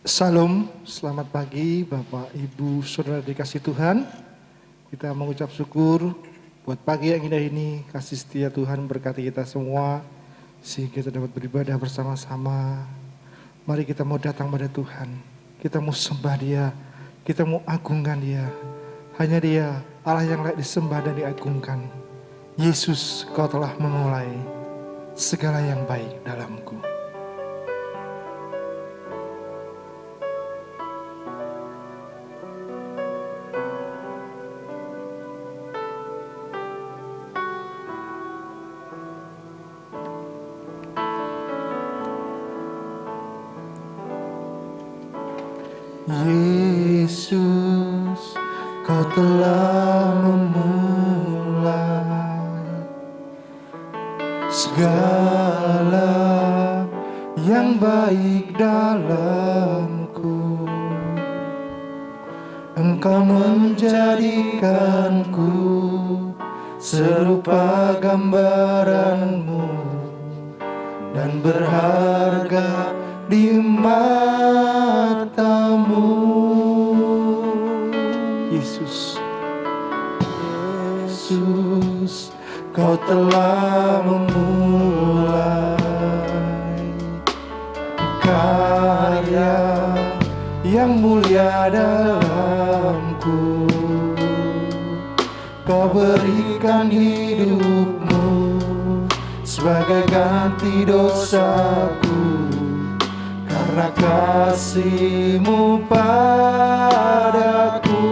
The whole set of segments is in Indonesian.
Salam, selamat pagi Bapak, Ibu, Saudara dikasih Tuhan. Kita mengucap syukur buat pagi yang indah ini. Kasih setia Tuhan berkati kita semua sehingga kita dapat beribadah bersama-sama. Mari kita mau datang pada Tuhan. Kita mau sembah Dia, kita mau agungkan Dia. Hanya Dia, Allah yang layak disembah dan diagungkan. Yesus, Kau telah memulai segala yang baik dalamku. Yesus, Kau telah memulai segala yang baik dalamku. Engkau menjadikanku serupa gambaran-Mu dan berharga di mata-Mu. Yesus, Yesus, Kau telah memulai karya yang mulia dalamku. Kau berikan hidup-Mu sebagai ganti dosaku. Karena kasih-Mu padaku.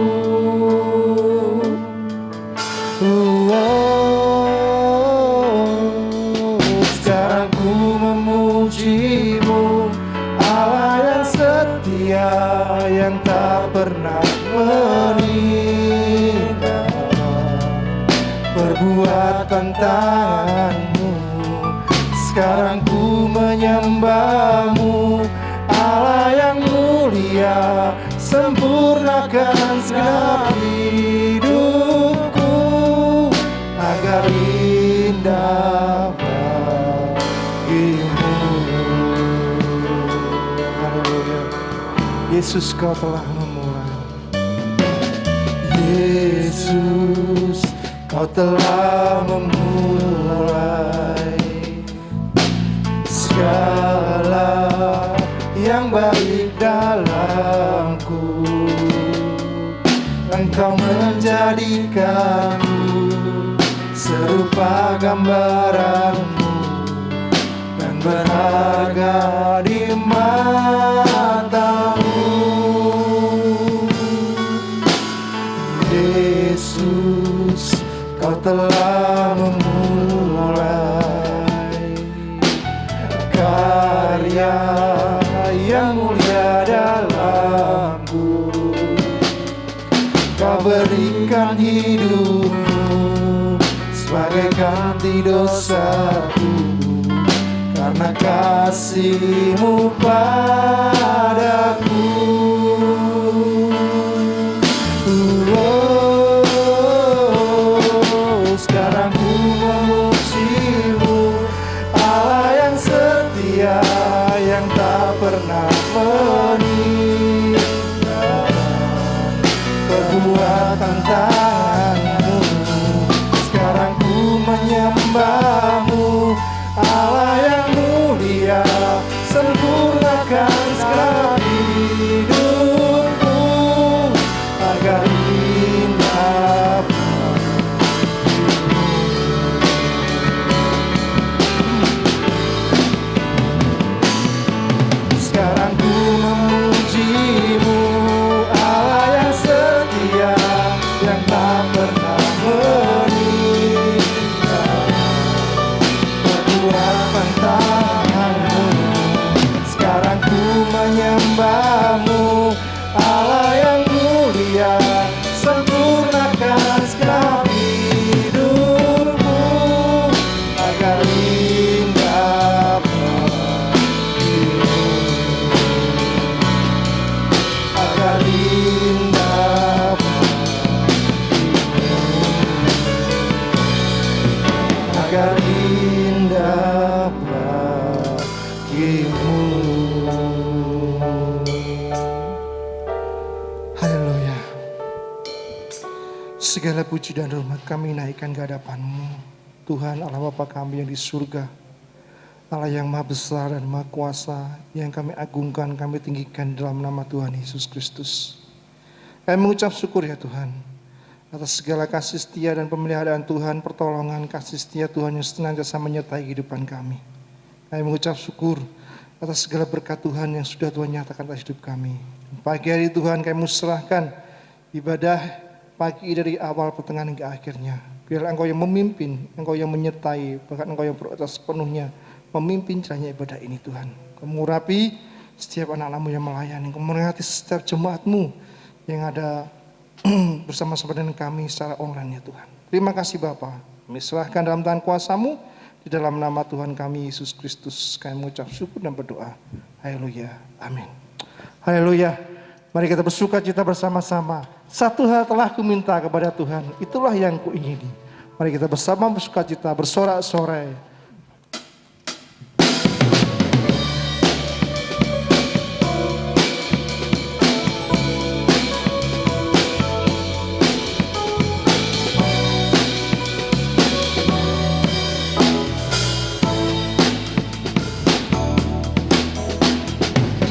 Sekarang ku memuji-Mu, Allah yang setia, yang tak pernah meninggalkan perbuatan tangan-Mu. Sekarang ku menyembah-Mu, Allah yang mulia, sempurnakan segala hidupku agar indah bagimu. Haleluya. Yesus, Kau telah memulai. Yesus, Kau telah memulai segala yang baik dalamku. Engkau menjadikanku serupa gambaran-Mu dan berharga di mata-Mu. Yesus, Kau telah memulai karya yang mulia dalamku. Kau berikan hidup-Mu sebagai ganti dosaku. Karena kasih-Mu padaku. Sekarang ku memuji-Mu, Allah yang setia, yang tak pernah meninggalkan perbuatan tangan-Mu. Sekarang ku menyembah-Mu, Allah yang mulia, sempurnakan segala hidup. indah bagimu. Haleluya. Segala puji dan hormat kami naikkan ke hadapan-Mu, Tuhan Allah Bapa kami yang di surga, Allah yang maha besar dan maha kuasa, yang kami agungkan, kami tinggikan dalam nama Tuhan Yesus Kristus. Kami mengucap syukur ya Tuhan, atas segala kasih setia dan pemeliharaan Tuhan, pertolongan kasih setia Tuhan yang senantiasa menyertai kehidupan kami. Kami mengucap syukur atas segala berkat Tuhan yang sudah Tuhan nyatakan atas hidup kami. Pagi hari Tuhan kami serahkan ibadah pagi dari awal pertengahan hingga akhirnya. Biarlah Engkau yang memimpin, Engkau yang menyertai, bahkan Engkau yang berotoritas sepenuhnya memimpin jalannya ibadah ini Tuhan. Kau mengurapi setiap anak-anak-Mu yang melayani, Kau memberkati setiap jemaat-Mu yang ada bersama-sama dengan kami secara online ya Tuhan. Terima kasih Bapa. Kami serahkan dalam tangan kuasa-Mu, di dalam nama Tuhan kami Yesus Kristus kami mengucap syukur dan berdoa. Haleluya. Amin. Haleluya. Mari kita bersuka cita bersama-sama. Satu hal telah kuminta kepada Tuhan, itulah yang kuingini. Mari kita bersama bersuka cita, bersorak-sorai.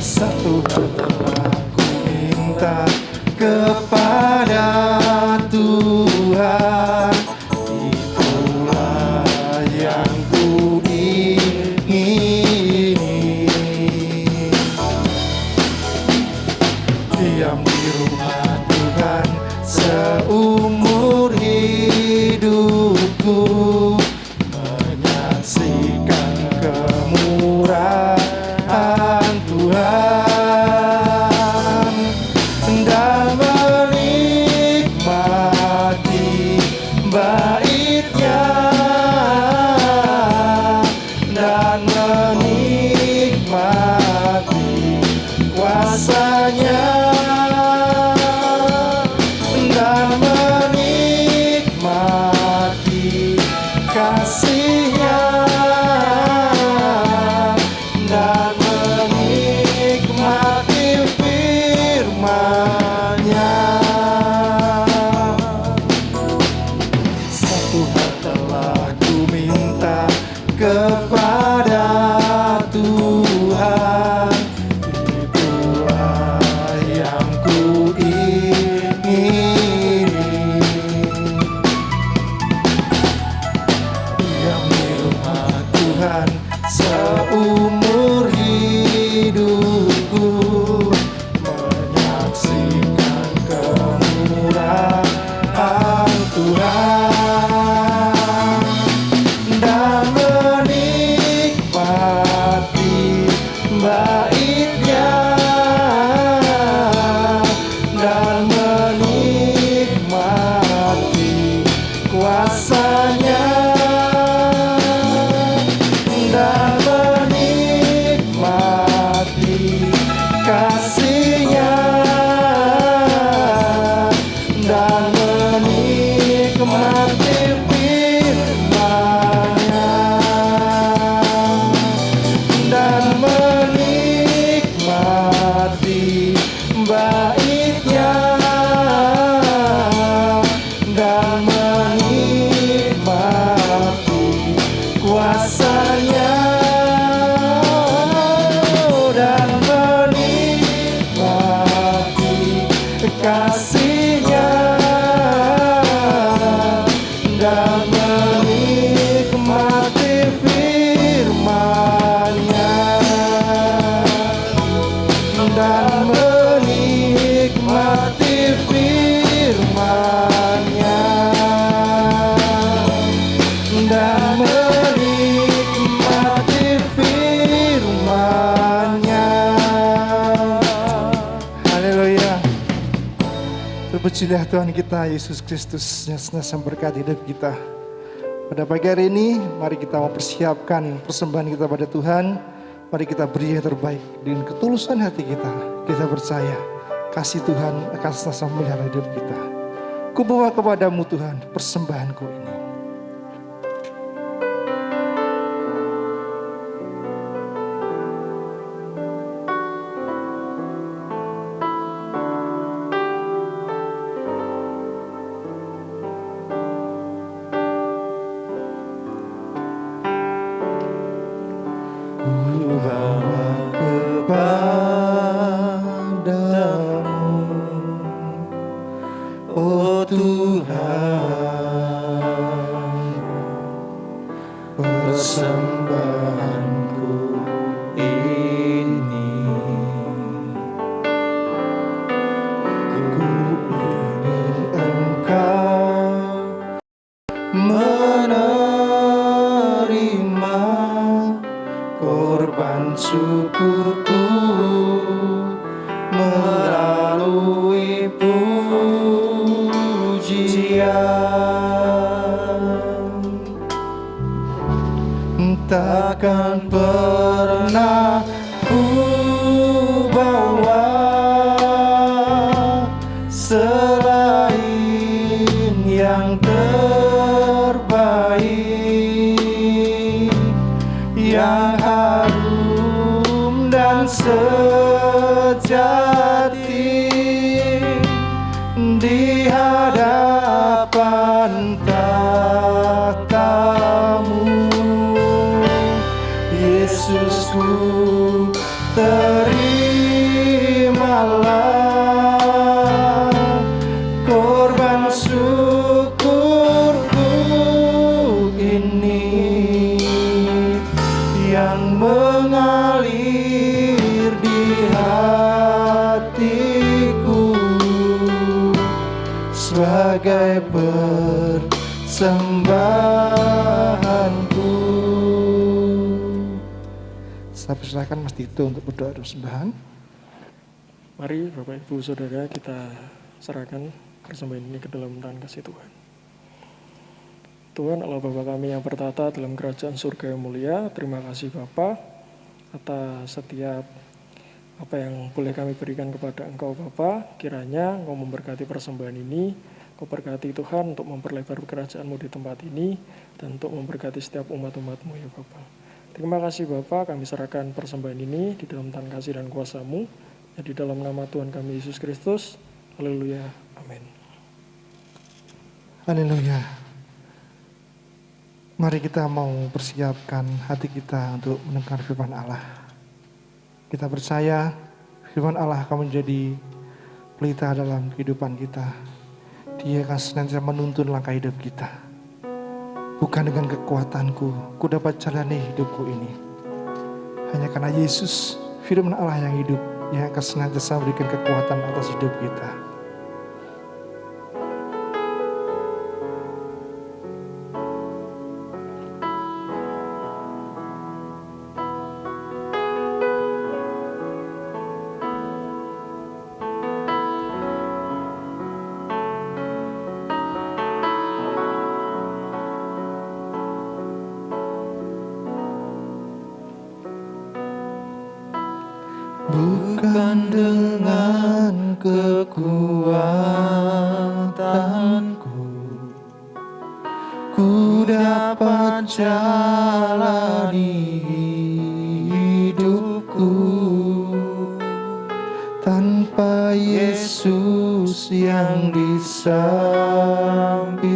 Satu hal telah ku minta kepada Tuhan, itulah yang ku ingini. Diam di rumah Tuhan seumur hidupku, menyaksikan kemurahan Tuhan dan menikmati bait-Nya dan menikmati kuasa-Nya dan menikmati kasih-Nya dan menikmati firman-Nya. Satu hal telah ku minta kepada Tuhan, itulah yang ku ingini. Diam di rumah Tuhan seumur hidupku, menyaksikan kemurahan Tuhan dan menikmati bait-Nya dan menikmati kuasa-Nya dan menikmati kasih-Nya dan menikmati firman-Nya dan menikmati bait-Nya dan menikmati kuasa-Nya dan menikmati kasih-Nya dan menikmati firman-Nya dan menikmati firman-Nya dan menikmati firman-Nya. Haleluya. Terpujilah Tuhan kita Yesus Kristus yang senantiasa memberkati hidup kita. Pada pagi hari ini, mari kita mempersiapkan persembahan kita pada Tuhan. Mari kita beri yang terbaik dengan ketulusan hati kita. Kita percaya kasih Tuhan akan senantiasa memelihara hidup kita. Kubawa kepadamu Tuhan persembahanku ini. persembahanku ini. Ku ingin Engkau menerima korban syukurku melalui pujian. Takkan pernah ku bawa selain yang terbaik, yang harum dan sejati di hadapan tahta-Mu. Yesusku, terimalah korban syukurku ini yang mengalir di hatiku sebagai persembahanku. Saya persilakan Mas Tito untuk berdoa persembahan. Mari Bapak Ibu Saudara kita serahkan persembahan ini ke dalam tangan kasih Tuhan. Tuhan Allah Bapa kami yang bertata dalam kerajaan surga yang mulia, terima kasih Bapa atas setiap apa yang boleh kami berikan kepada Engkau Bapa. Kiranya Engkau memberkati persembahan ini, Engkau berkati Tuhan untuk memperlebar kerajaan-Mu di tempat ini dan untuk memberkati setiap umat-umat-Mu ya Bapa. Terima kasih Bapa, kami serahkan persembahan ini di dalam tangan kasih dan kuasa-Mu, ya di dalam nama Tuhan kami Yesus Kristus. Haleluya. Amin. Haleluya. Mari kita mau persiapkan hati kita untuk mendengar firman Allah. Kita percaya firman Allah akan menjadi pelita dalam kehidupan kita. Dia akan senantiasa menuntun langkah hidup kita. Bukan dengan kekuatanku, ku dapat jalani hidupku ini. Hanya karena Yesus, firman Allah yang hidup, yang akan senantiasa memberikan kekuatan atas hidup kita. Bukan dengan kekuatanku ku dapat jalani hidupku, tanpa Yesus yang di sampingku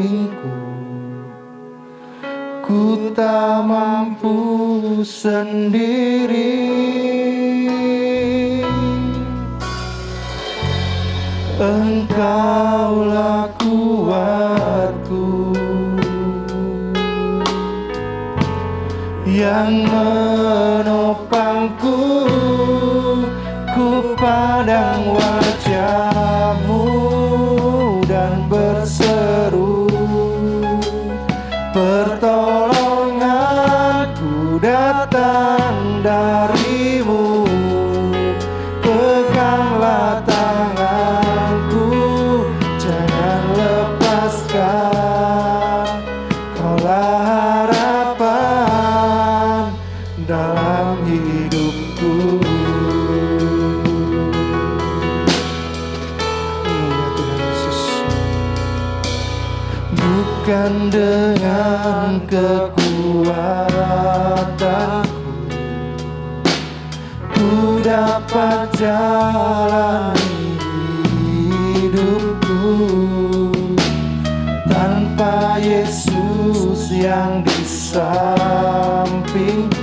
ku tak mampu sendiri. Engkaulah kuatku yang menopangku, ku pandang wajah-Mu dan berseru, pertolonganku datang dari-Mu. Peganglah tanganku, jangan lepaskan, Kaulah harapan dalam hidupku. Ya Tuhan Yesus. Bukan dengan kekuatanku ku dapat jalani hidupku, tanpa Yesus yang di sampingku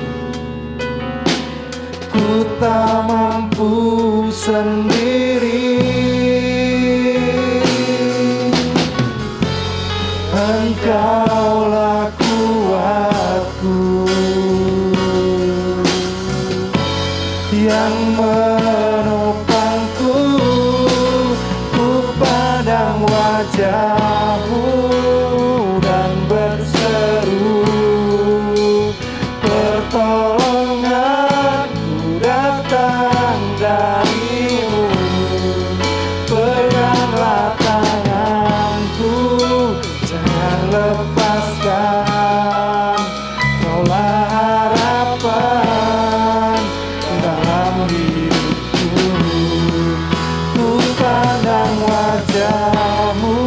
ku tak mampu sendiri. Engkaulah kuatku yang menopangku. Ku pandang wajah-Mu dan berseru, pertolonganku datang dari-Mu. Peganglah tanganku, jangan lepaskan. Kaulah harapan dalam hidupku. Ku pandang wajah-Mu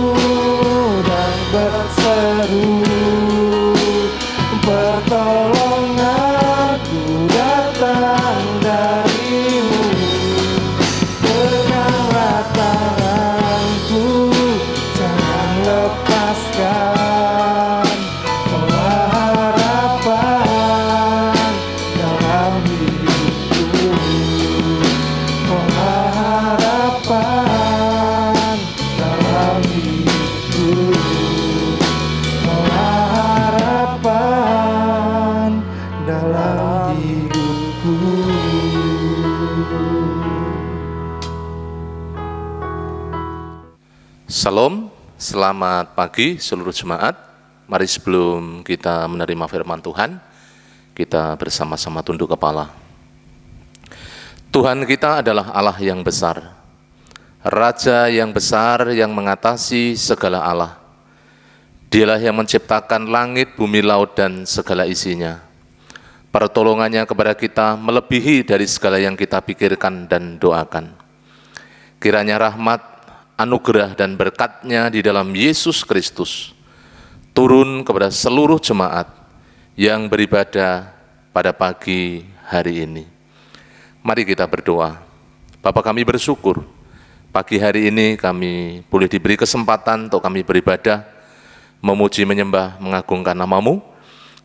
dan berseru, pertolonganku datang dari-Mu. Peganglah tanganku, jangan lepaskan. Kaulah harapan dalam hidupku. Kaulah harapan dalam hidupku. Kaulah harapan dalam hidupku. Salam, selamat pagi seluruh jemaat. Mari sebelum kita menerima firman Tuhan, kita bersama-sama tunduk kepala. Tuhan kita adalah Allah yang besar, Raja yang besar yang mengatasi segala Allah. Dialah yang menciptakan langit, bumi, laut, dan segala isinya. Pertolongannya kepada kita melebihi dari segala yang kita pikirkan dan doakan. Kiranya rahmat, anugerah dan berkat-Nya di dalam Yesus Kristus turun kepada seluruh jemaat yang beribadah pada pagi hari ini. Mari kita berdoa. Bapa, kami bersyukur pagi hari ini kami boleh diberi kesempatan untuk kami beribadah, memuji, menyembah, mengagungkan nama-Mu,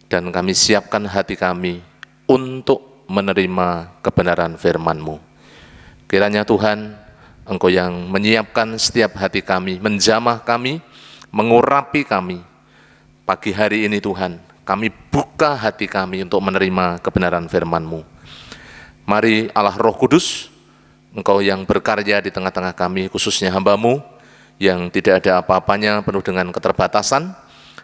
dan kami siapkan hati kami untuk menerima kebenaran firman-Mu. Kiranya Tuhan, Engkau yang menyiapkan setiap hati kami, menjamah kami, mengurapi kami. Pagi hari ini Tuhan, kami buka hati kami untuk menerima kebenaran firman-Mu. Mari Allah Roh Kudus, Engkau yang berkarya di tengah-tengah kami, khususnya hamba-Mu, yang tidak ada apa-apanya, penuh dengan keterbatasan.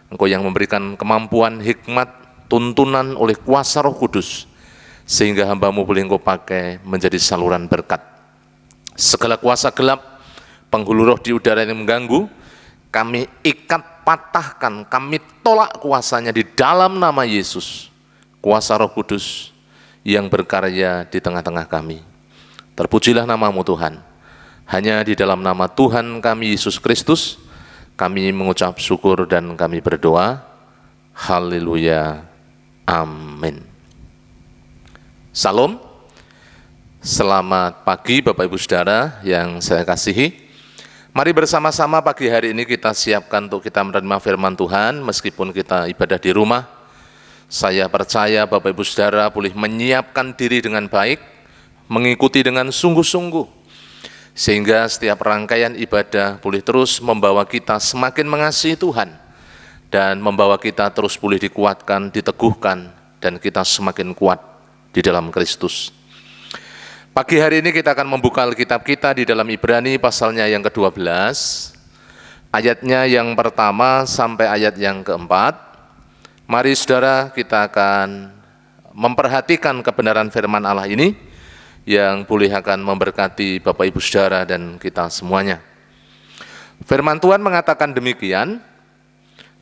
Engkau yang memberikan kemampuan, hikmat, tuntunan oleh kuasa Roh Kudus, sehingga hamba-Mu boleh Engkau pakai menjadi saluran berkat. Segala kuasa gelap, penghulu roh di udara yang mengganggu, kami ikat, patahkan, kami tolak kuasanya di dalam nama Yesus, kuasa Roh Kudus yang berkarya di tengah-tengah kami. Terpujilah nama-Mu Tuhan. Hanya di dalam nama Tuhan kami Yesus Kristus, kami mengucap syukur dan kami berdoa. Haleluya. Amin. Salam. Selamat pagi Bapak Ibu Saudara yang saya kasihi. Mari bersama-sama pagi hari ini kita siapkan untuk kita menerima firman Tuhan meskipun kita ibadah di rumah. Saya percaya Bapak Ibu Saudara boleh menyiapkan diri dengan baik, mengikuti dengan sungguh-sungguh, sehingga setiap rangkaian ibadah boleh terus membawa kita semakin mengasihi Tuhan dan membawa kita terus boleh dikuatkan, diteguhkan, dan kita semakin kuat di dalam Kristus. Pagi hari ini kita akan membuka Alkitab kita di dalam Ibrani pasalnya yang ke-12, ayatnya yang pertama sampai ayat yang keempat. Mari saudara, kita akan memperhatikan kebenaran firman Allah ini yang boleh akan memberkati Bapak Ibu Saudara dan kita semuanya. Firman Tuhan mengatakan demikian,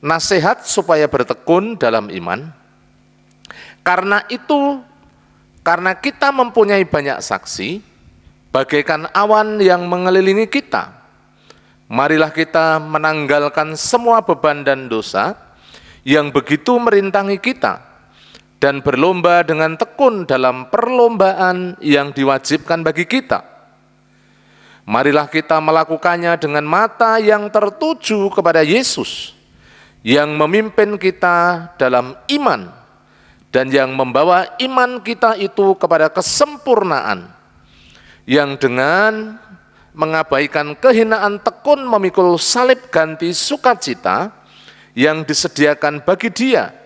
nasihat supaya bertekun dalam iman. Karena kita mempunyai banyak saksi, bagaikan awan yang mengelilingi kita, marilah kita menanggalkan semua beban dan dosa yang begitu merintangi kita, dan berlomba dengan tekun dalam perlombaan yang diwajibkan bagi kita. Marilah kita melakukannya dengan mata yang tertuju kepada Yesus, yang memimpin kita dalam iman, dan yang membawa iman kita itu kepada kesempurnaan, yang dengan mengabaikan kehinaan tekun memikul salib ganti sukacita yang disediakan bagi Dia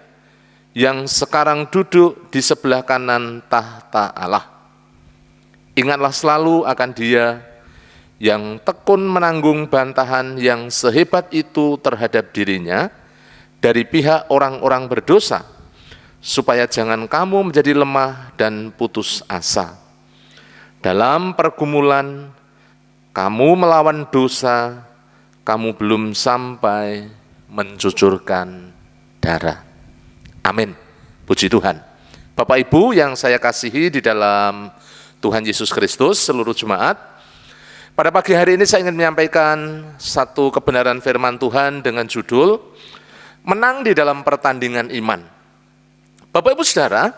yang sekarang duduk di sebelah kanan tahta Allah. Ingatlah selalu akan Dia yang tekun menanggung bantahan yang sehebat itu terhadap dirinya dari pihak orang-orang berdosa, supaya jangan kamu menjadi lemah dan putus asa. Dalam pergumulan kamu melawan dosa, kamu belum sampai mencucurkan darah. Amin. Puji Tuhan. Bapak Ibu yang saya kasihi di dalam Tuhan Yesus Kristus, seluruh jemaat, pada pagi hari ini saya ingin menyampaikan satu kebenaran firman Tuhan dengan judul Menang di dalam Pertandingan Iman. Bapak Ibu Saudara,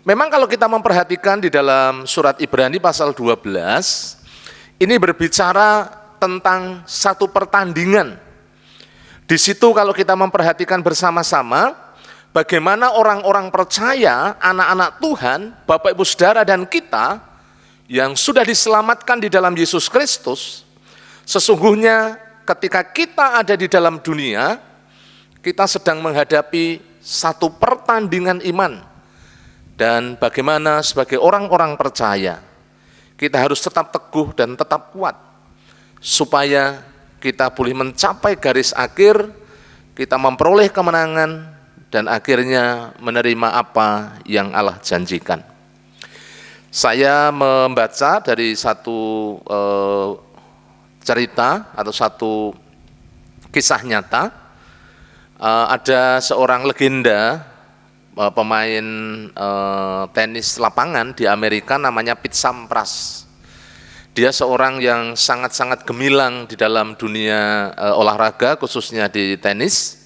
memang kalau kita memperhatikan di dalam surat Ibrani pasal 12, ini berbicara tentang satu pertandingan. Di situ kalau kita memperhatikan bersama-sama, bagaimana orang-orang percaya, anak-anak Tuhan, Bapak Ibu Saudara dan kita, yang sudah diselamatkan di dalam Yesus Kristus, sesungguhnya ketika kita ada di dalam dunia, kita sedang menghadapi satu pertandingan iman. Dan bagaimana sebagai orang-orang percaya, kita harus tetap teguh dan tetap kuat, supaya kita boleh mencapai garis akhir, kita memperoleh kemenangan, dan akhirnya menerima apa yang Allah janjikan. Saya membaca dari satu cerita atau satu kisah nyata. Ada seorang legenda pemain tenis lapangan di Amerika namanya Pete Sampras. Dia seorang yang sangat-sangat gemilang di dalam dunia olahraga, khususnya di tenis.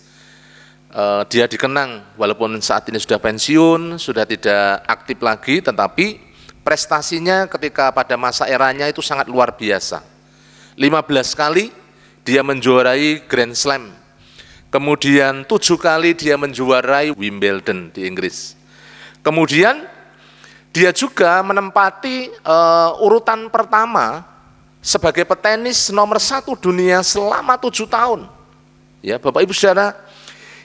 Dia dikenang walaupun saat ini sudah pensiun, sudah tidak aktif lagi, tetapi prestasinya ketika pada masa eranya itu sangat luar biasa. 15 kali dia menjuarai Grand Slam. Kemudian 7 kali dia menjuarai Wimbledon di Inggris. Kemudian dia juga menempati urutan pertama sebagai petenis nomor 1 dunia selama 7 tahun. Ya, Bapak Ibu Saudara,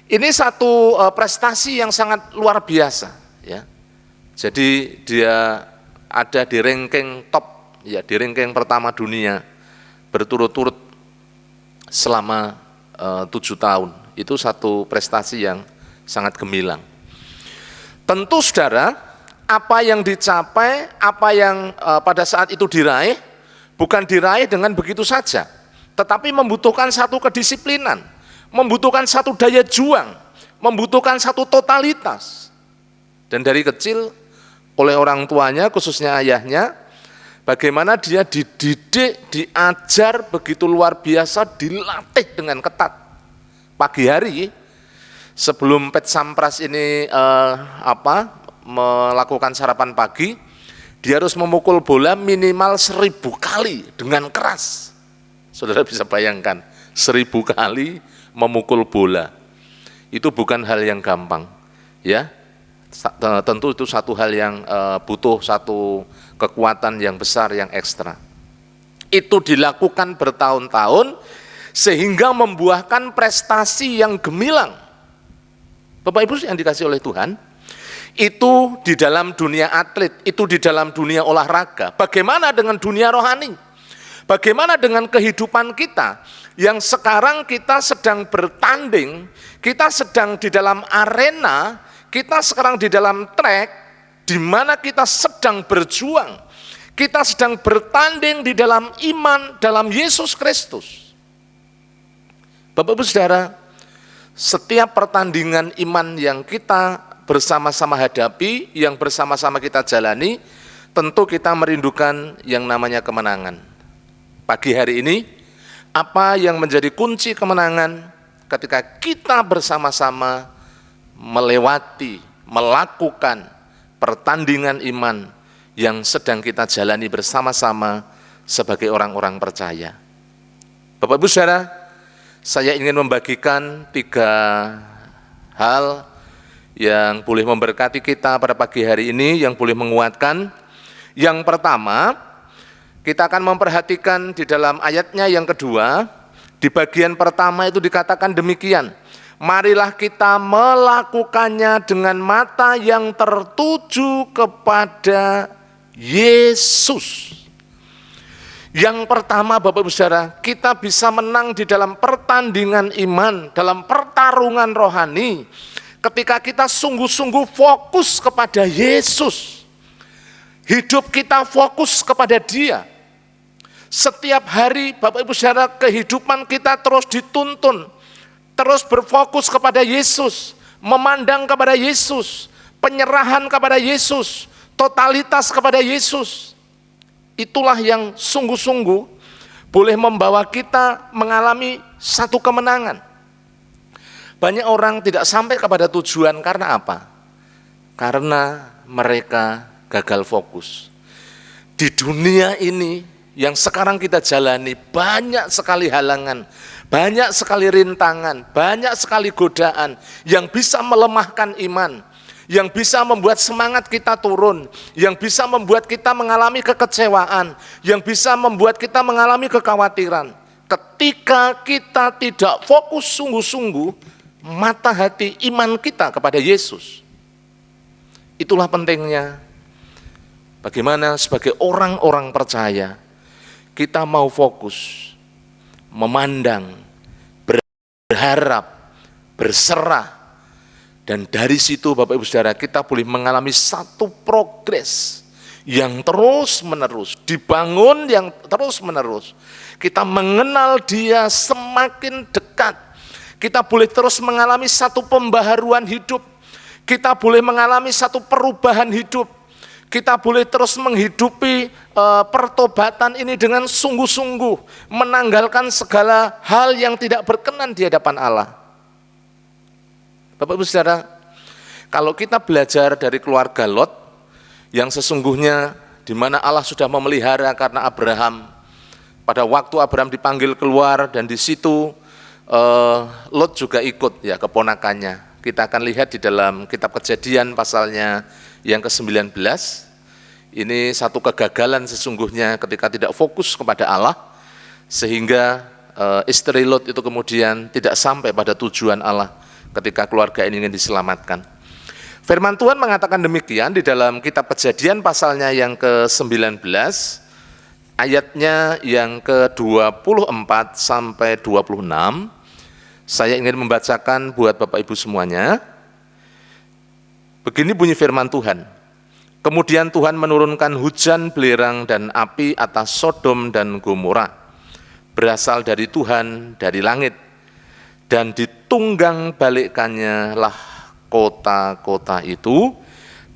ini satu prestasi yang sangat luar biasa. Ya, jadi dia ada di ranking top, ya di ranking pertama dunia berturut-turut selama 7 tahun. Itu satu prestasi yang sangat gemilang. Tentu saudara, apa yang dicapai, apa yang pada saat itu diraih, bukan diraih dengan begitu saja, tetapi membutuhkan satu kedisiplinan, membutuhkan satu daya juang, membutuhkan satu totalitas. Dan dari kecil oleh orang tuanya, khususnya ayahnya, bagaimana dia dididik, diajar begitu luar biasa, dilatih dengan ketat. Pagi hari sebelum Pete Sampras ini melakukan sarapan pagi, dia harus memukul bola minimal 1000 kali dengan keras. Saudara bisa bayangkan, 1000 kali memukul bola. Itu bukan hal yang gampang, ya. Tentu itu satu hal yang butuh satu kekuatan yang besar, yang ekstra. Itu dilakukan bertahun-tahun sehingga membuahkan prestasi yang gemilang. Bapak Ibu yang dikasih oleh Tuhan, itu di dalam dunia atlet, itu di dalam dunia olahraga. Bagaimana dengan dunia rohani? Bagaimana dengan kehidupan kita yang sekarang kita sedang bertanding, kita sedang di dalam arena, kita sekarang di dalam track, di mana kita sedang berjuang, kita sedang bertanding di dalam iman, dalam Yesus Kristus. Bapak Ibu Saudara, setiap pertandingan iman yang kita bersama-sama hadapi, yang bersama-sama kita jalani, tentu kita merindukan yang namanya kemenangan. Pagi hari ini, apa yang menjadi kunci kemenangan ketika kita bersama-sama melewati, melakukan pertandingan iman yang sedang kita jalani bersama-sama sebagai orang-orang percaya. Bapak Ibu Saudara, saya ingin membagikan 3 hal yang boleh memberkati kita pada pagi hari ini, yang boleh menguatkan. Yang pertama, kita akan memperhatikan di dalam ayatnya yang kedua, di bagian pertama itu dikatakan demikian, marilah kita melakukannya dengan mata yang tertuju kepada Yesus. Yang pertama Bapak Ibu Saudara, kita bisa menang di dalam pertandingan iman, dalam pertarungan rohani, ketika kita sungguh-sungguh fokus kepada Yesus. Hidup kita fokus kepada Dia. Setiap hari Bapak Ibu Saudara, kehidupan kita terus dituntun, terus berfokus kepada Yesus, memandang kepada Yesus, penyerahan kepada Yesus, totalitas kepada Yesus. Itulah yang sungguh-sungguh boleh membawa kita mengalami satu kemenangan. Banyak orang tidak sampai kepada tujuan karena apa? Karena mereka gagal fokus. Di dunia ini yang sekarang kita jalani banyak sekali halangan, banyak sekali rintangan, banyak sekali godaan yang bisa melemahkan iman, yang bisa membuat semangat kita turun, yang bisa membuat kita mengalami kekecewaan, yang bisa membuat kita mengalami kekhawatiran. Ketika kita tidak fokus sungguh-sungguh, mata hati iman kita kepada Yesus. Itulah pentingnya bagaimana sebagai orang-orang percaya, kita mau fokus, memandang, berharap, berserah. Dan dari situ Bapak Ibu Saudara, kita boleh mengalami satu progres yang terus menerus, dibangun yang terus menerus. Kita mengenal Dia semakin dekat. Kita boleh terus mengalami satu pembaharuan hidup. Kita boleh mengalami satu perubahan hidup. Kita boleh terus menghidupi pertobatan ini dengan sungguh-sungguh, menanggalkan segala hal yang tidak berkenan di hadapan Allah. Bapak Ibu Saudara, kalau kita belajar dari keluarga Lot, yang sesungguhnya di mana Allah sudah memelihara karena Abraham, pada waktu Abraham dipanggil keluar dan di situ Lot juga ikut ya, keponakannya. Kita akan lihat di dalam kitab Kejadian pasalnya yang ke-19, ini satu kegagalan sesungguhnya ketika tidak fokus kepada Allah, sehingga istri Lot itu kemudian tidak sampai pada tujuan Allah ketika keluarga ini ingin diselamatkan. Firman Tuhan mengatakan demikian di dalam kitab Kejadian pasalnya yang ke-19, ayatnya yang ke-24 sampai 26. Saya ingin membacakan buat Bapak Ibu semuanya. Begini bunyi firman Tuhan. Kemudian Tuhan menurunkan hujan belerang dan api atas Sodom dan Gomora, berasal dari Tuhan dari langit, dan ditunggang balikkannya lah kota-kota itu,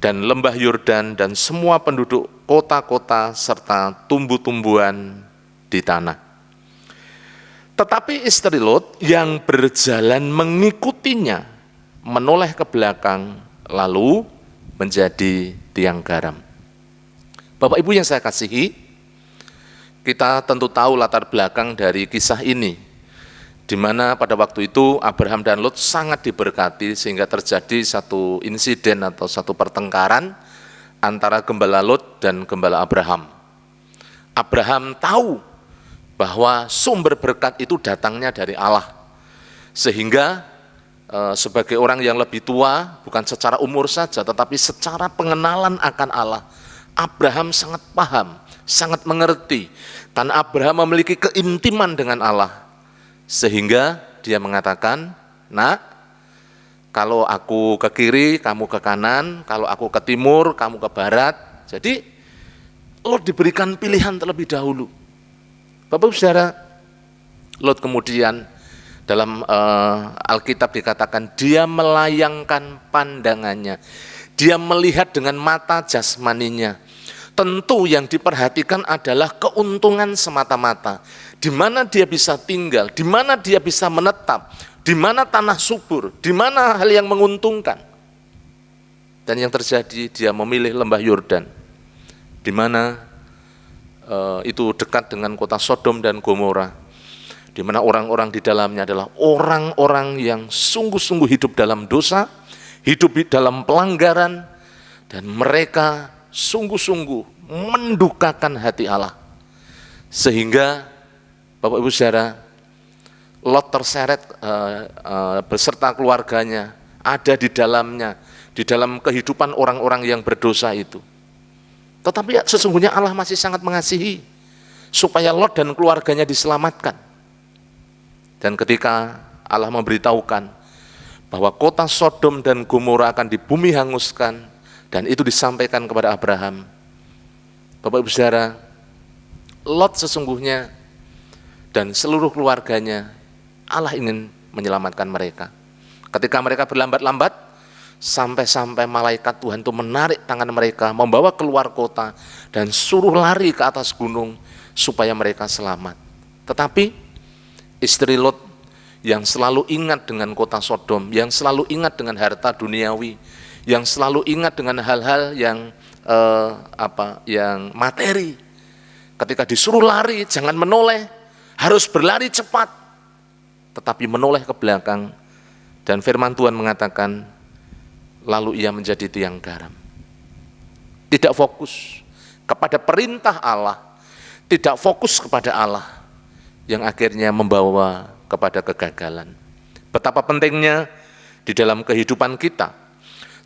dan lembah Yordan dan semua penduduk kota-kota serta tumbuh-tumbuhan di tanah. Tetapi istri Lot yang berjalan mengikutinya menoleh ke belakang, lalu menjadi tiang garam. Bapak Ibu yang saya kasihi, kita tentu tahu latar belakang dari kisah ini, di mana pada waktu itu Abraham dan Lot sangat diberkati sehingga terjadi satu insiden atau satu pertengkaran antara gembala Lot dan gembala Abraham. Abraham tahu bahwa sumber berkat itu datangnya dari Allah, sehingga sebagai orang yang lebih tua, bukan secara umur saja tetapi secara pengenalan akan Allah, Abraham sangat paham, sangat mengerti, karena Abraham memiliki keintiman dengan Allah. Sehingga dia mengatakan, nak, kalau aku ke kiri, kamu ke kanan, kalau aku ke timur, kamu ke barat. Jadi, Lot diberikan pilihan terlebih dahulu. Bapak Ibu Saudara, Lot kemudian dalam Alkitab dikatakan, dia melayangkan pandangannya. Dia melihat dengan mata jasmaninya. Tentu yang diperhatikan adalah keuntungan semata-mata. Di mana dia bisa tinggal, di mana dia bisa menetap, di mana tanah subur, di mana hal yang menguntungkan. Dan yang terjadi, dia memilih lembah Yordan, di mana itu dekat dengan kota Sodom dan Gomora, di mana orang-orang di dalamnya adalah orang-orang yang sungguh-sungguh hidup dalam dosa, hidup dalam pelanggaran, dan mereka sungguh-sungguh mendukakan hati Allah. Sehingga Bapak Ibu Saudara, Lot terseret beserta keluarganya, ada di dalamnya, di dalam kehidupan orang-orang yang berdosa itu. Tetapi sesungguhnya Allah masih sangat mengasihi supaya Lot dan keluarganya diselamatkan. Dan ketika Allah memberitahukan bahwa kota Sodom dan Gomora akan dibumi hanguskan, dan itu disampaikan kepada Abraham, Bapak Ibu Saudara, Lot sesungguhnya dan seluruh keluarganya Allah ingin menyelamatkan mereka. Ketika mereka berlambat-lambat, sampai-sampai malaikat Tuhan itu menarik tangan mereka, membawa keluar kota dan suruh lari ke atas gunung supaya mereka selamat. Tetapi istri Lot yang selalu ingat dengan kota Sodom, yang selalu ingat dengan harta duniawi, yang selalu ingat dengan hal-hal yang yang materi, ketika disuruh lari jangan menoleh, harus berlari cepat, tetapi menoleh ke belakang, dan firman Tuhan mengatakan lalu ia menjadi tiang garam. Tidak fokus kepada perintah Allah, tidak fokus kepada Allah, yang akhirnya membawa kepada kegagalan. Betapa pentingnya di dalam kehidupan kita,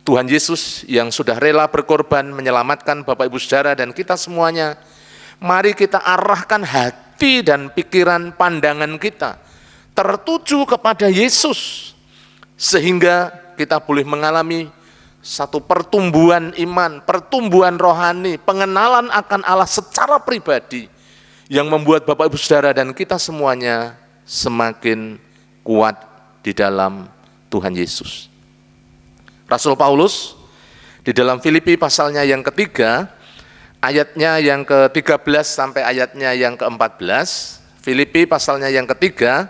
Tuhan Yesus yang sudah rela berkorban menyelamatkan Bapak Ibu Saudara dan kita semuanya, mari kita arahkan hati dan pikiran pandangan kita tertuju kepada Yesus, sehingga kita boleh mengalami satu pertumbuhan iman, pertumbuhan rohani, pengenalan akan Allah secara pribadi, yang membuat Bapak Ibu Saudara dan kita semuanya semakin kuat di dalam Tuhan Yesus. Rasul Paulus di dalam Filipi pasalnya yang ketiga, ayatnya yang ke-13 sampai ayatnya yang ke-14, Filipi pasalnya yang ketiga,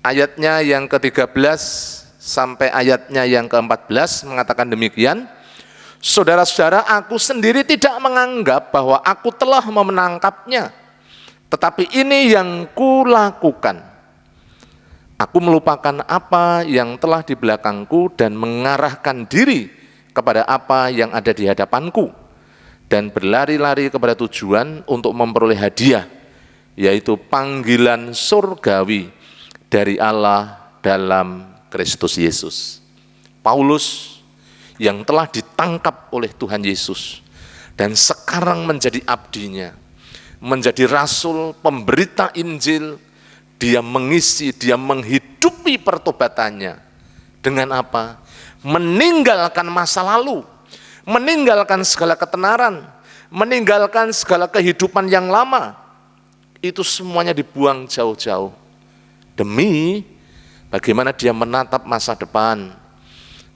ayatnya yang ke-13 sampai ayatnya yang ke-14 mengatakan demikian, saudara-saudara, aku sendiri tidak menganggap bahwa aku telah memenangkapnya, tetapi ini yang kulakukan. Aku melupakan apa yang telah di belakangku dan mengarahkan diri kepada apa yang ada di hadapanku, dan berlari-lari kepada tujuan untuk memperoleh hadiah, yaitu panggilan surgawi dari Allah dalam Kristus Yesus. Paulus yang telah ditangkap oleh Tuhan Yesus dan sekarang menjadi abdinya, menjadi rasul, pemberita Injil. Dia mengisi, dia menghidupi pertobatannya dengan apa? Meninggalkan masa lalu, meninggalkan segala ketenaran, meninggalkan segala kehidupan yang lama. Itu semuanya dibuang jauh-jauh demi bagaimana dia menatap masa depan,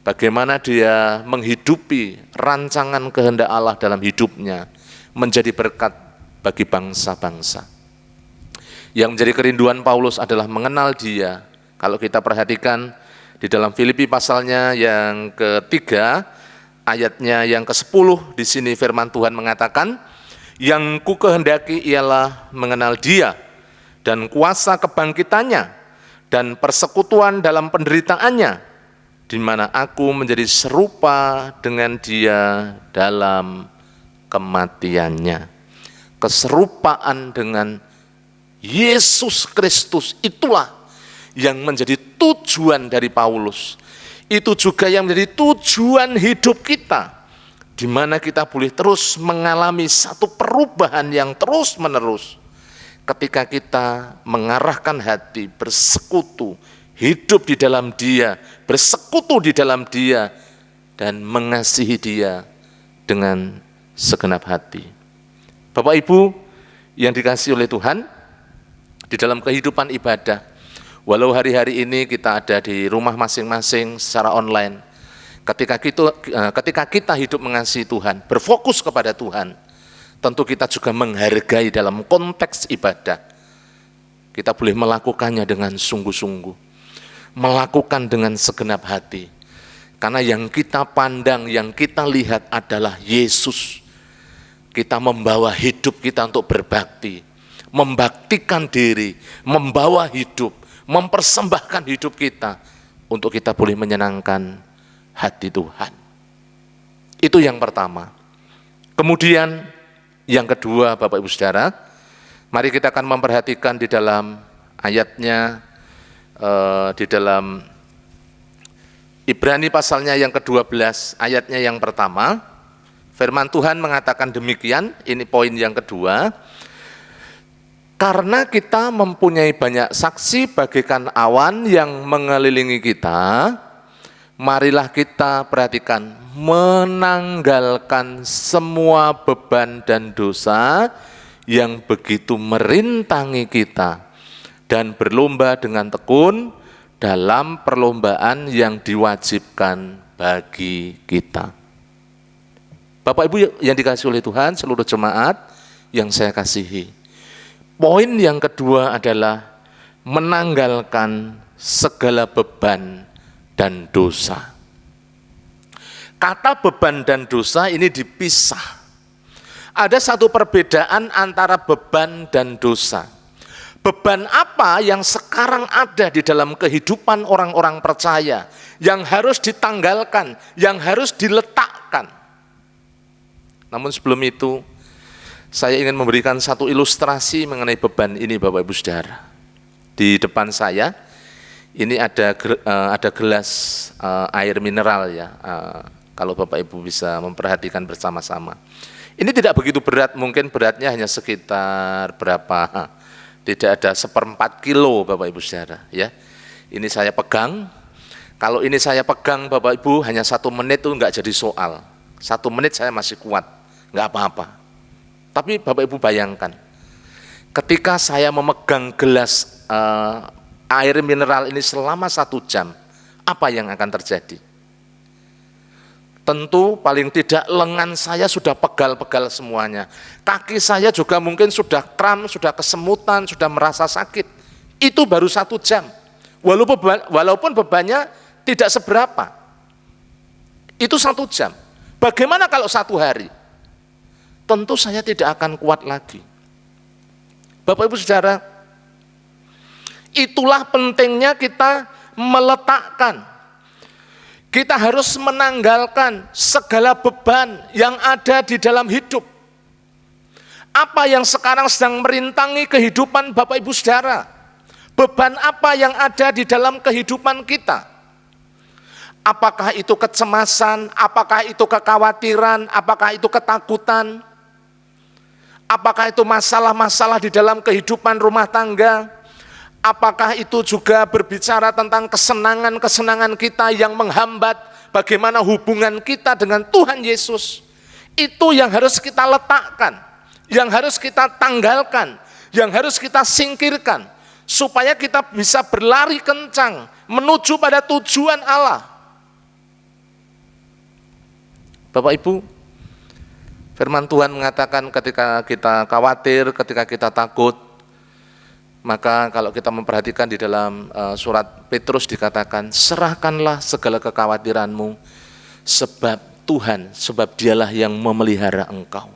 bagaimana dia menghidupi rancangan kehendak Allah dalam hidupnya, menjadi berkat bagi bangsa-bangsa. Yang menjadi kerinduan Paulus adalah mengenal Dia. Kalau kita perhatikan di dalam Filipi pasalnya yang ketiga, ayatnya yang ke-10, di sini firman Tuhan mengatakan, yang ku kehendaki ialah mengenal Dia dan kuasa kebangkitannya dan persekutuan dalam penderitaannya, di mana aku menjadi serupa dengan Dia dalam kematiannya. Keserupaan dengan Yesus Kristus itulah yang menjadi tujuan dari Paulus. Itu juga yang menjadi tujuan hidup kita, di mana kita boleh terus mengalami satu perubahan yang terus-menerus ketika kita mengarahkan hati, bersekutu, hidup di dalam Dia, bersekutu di dalam Dia, dan mengasihi Dia dengan segenap hati. Bapak Ibu yang dikasihi oleh Tuhan, di dalam kehidupan ibadah, walau hari-hari ini kita ada di rumah masing-masing secara online, ketika kita hidup mengasihi Tuhan, berfokus kepada Tuhan, tentu kita juga menghargai dalam konteks ibadah. Kita boleh melakukannya dengan sungguh-sungguh, melakukan dengan segenap hati, karena yang kita pandang, yang kita lihat adalah Yesus. Kita membawa hidup kita untuk berbakti, membaktikan diri, membawa hidup, mempersembahkan hidup kita untuk kita boleh menyenangkan hati Tuhan. Itu yang pertama. Kemudian yang kedua, Bapak Ibu Saudara, mari kita akan memperhatikan di dalam ayatnya, di dalam Ibrani pasalnya yang ke-12, ayatnya yang pertama, Firman Tuhan mengatakan demikian, ini poin yang kedua. Karena kita mempunyai banyak saksi bagaikan awan yang mengelilingi kita, marilah kita perhatikan, menanggalkan semua beban dan dosa yang begitu merintangi kita, dan berlomba dengan tekun dalam perlombaan yang diwajibkan bagi kita. Bapak Ibu yang dikasihi oleh Tuhan, seluruh jemaat yang saya kasihi, poin yang kedua adalah menanggalkan segala beban dan dosa. Kata beban dan dosa ini dipisah. Ada satu perbedaan antara beban dan dosa. Beban apa yang sekarang ada di dalam kehidupan orang-orang percaya, yang harus ditanggalkan, yang harus diletakkan. Namun sebelum itu, saya ingin memberikan satu ilustrasi mengenai beban ini, Bapak Ibu Saudara. Di depan saya, ini ada gelas air mineral ya. Kalau Bapak Ibu bisa memperhatikan bersama-sama. Ini tidak begitu berat, mungkin beratnya hanya sekitar berapa? Tidak ada 1/4 kilo, Bapak Ibu Saudara. Ya, ini saya pegang. Kalau ini saya pegang, Bapak Ibu, hanya 1 menit itu enggak jadi soal. 1 menit saya masih kuat, enggak apa-apa. Tapi Bapak Ibu bayangkan, ketika saya memegang gelas air mineral ini selama 1 jam, apa yang akan terjadi? Tentu paling tidak lengan saya sudah pegal-pegal semuanya. Kaki saya juga mungkin sudah kram, sudah kesemutan, sudah merasa sakit. Itu baru 1 jam. Walaupun bebannya tidak seberapa. Itu 1 jam. Bagaimana kalau 1 hari? Tentu saya tidak akan kuat lagi. Bapak Ibu Saudara, itulah pentingnya kita meletakkan. Kita harus menanggalkan segala beban yang ada di dalam hidup. Apa yang sekarang sedang merintangi kehidupan Bapak Ibu Saudara? Beban apa yang ada di dalam kehidupan kita? Apakah itu kecemasan? Apakah itu kekhawatiran? Apakah itu ketakutan? Apakah itu masalah-masalah di dalam kehidupan rumah tangga? Apakah itu juga berbicara tentang kesenangan-kesenangan kita yang menghambat bagaimana hubungan kita dengan Tuhan Yesus? Itu yang harus kita letakkan, yang harus kita tanggalkan, yang harus kita singkirkan, supaya kita bisa berlari kencang menuju pada tujuan Allah. Bapak Ibu, firman Tuhan mengatakan ketika kita khawatir, ketika kita takut, maka kalau kita memperhatikan di dalam surat Petrus dikatakan, serahkanlah segala kekhawatiranmu, sebab dialah yang memelihara engkau.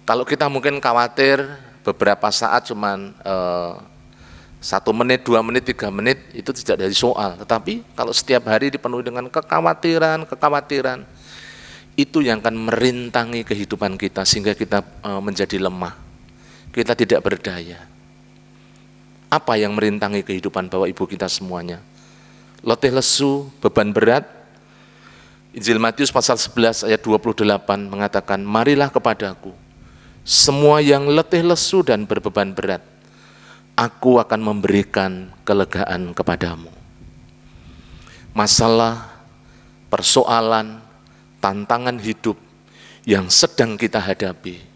Kalau kita mungkin khawatir beberapa saat cuman 1 menit, 2 menit, 3 menit, itu tidak dari soal. Tetapi kalau setiap hari dipenuhi dengan kekhawatiran, itu yang akan merintangi kehidupan kita sehingga kita menjadi lemah. Kita tidak berdaya. Apa yang merintangi kehidupan Bapak Ibu kita semuanya? Letih lesu, beban berat. Injil Matius pasal 11 ayat 28 mengatakan, marilah kepadaku, semua yang letih lesu dan berbeban berat, aku akan memberikan kelegaan kepadamu. Masalah, persoalan, tantangan hidup yang sedang kita hadapi,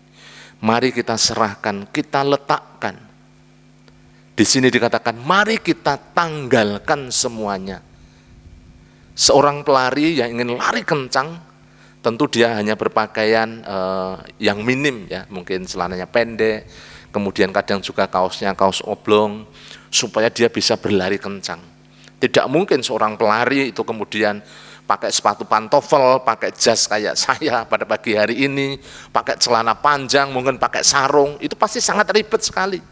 mari kita serahkan, kita letakkan. Di sini dikatakan, mari kita tanggalkan semuanya. Seorang pelari yang ingin lari kencang, tentu dia hanya berpakaian yang minim ya, mungkin celananya pendek, kemudian kadang juga kaosnya kaos oblong, supaya dia bisa berlari kencang. Tidak mungkin seorang pelari itu kemudian pakai sepatu pantofel, pakai jas kayak saya pada pagi hari ini, pakai celana panjang, mungkin pakai sarung, itu pasti sangat ribet sekali.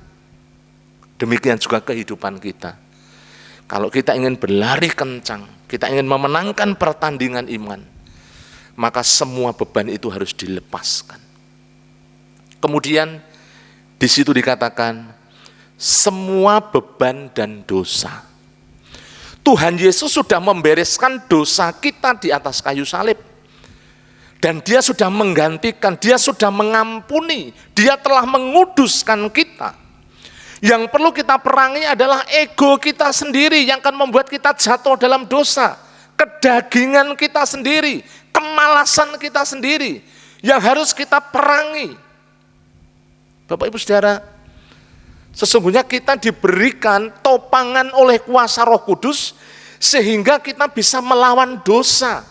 Demikian juga kehidupan kita. Kalau kita ingin berlari kencang, kita ingin memenangkan pertandingan iman, maka semua beban itu harus dilepaskan. Kemudian di situ dikatakan, semua beban dan dosa. Tuhan Yesus sudah membereskan dosa kita di atas kayu salib. Dan dia sudah menggantikan, dia sudah mengampuni, dia telah menguduskan kita. Yang perlu kita perangi adalah ego kita sendiri yang akan membuat kita jatuh dalam dosa. Kedagingan kita sendiri, kemalasan kita sendiri yang harus kita perangi. Bapak Ibu Saudara, sesungguhnya kita diberikan topangan oleh kuasa Roh Kudus sehingga kita bisa melawan dosa,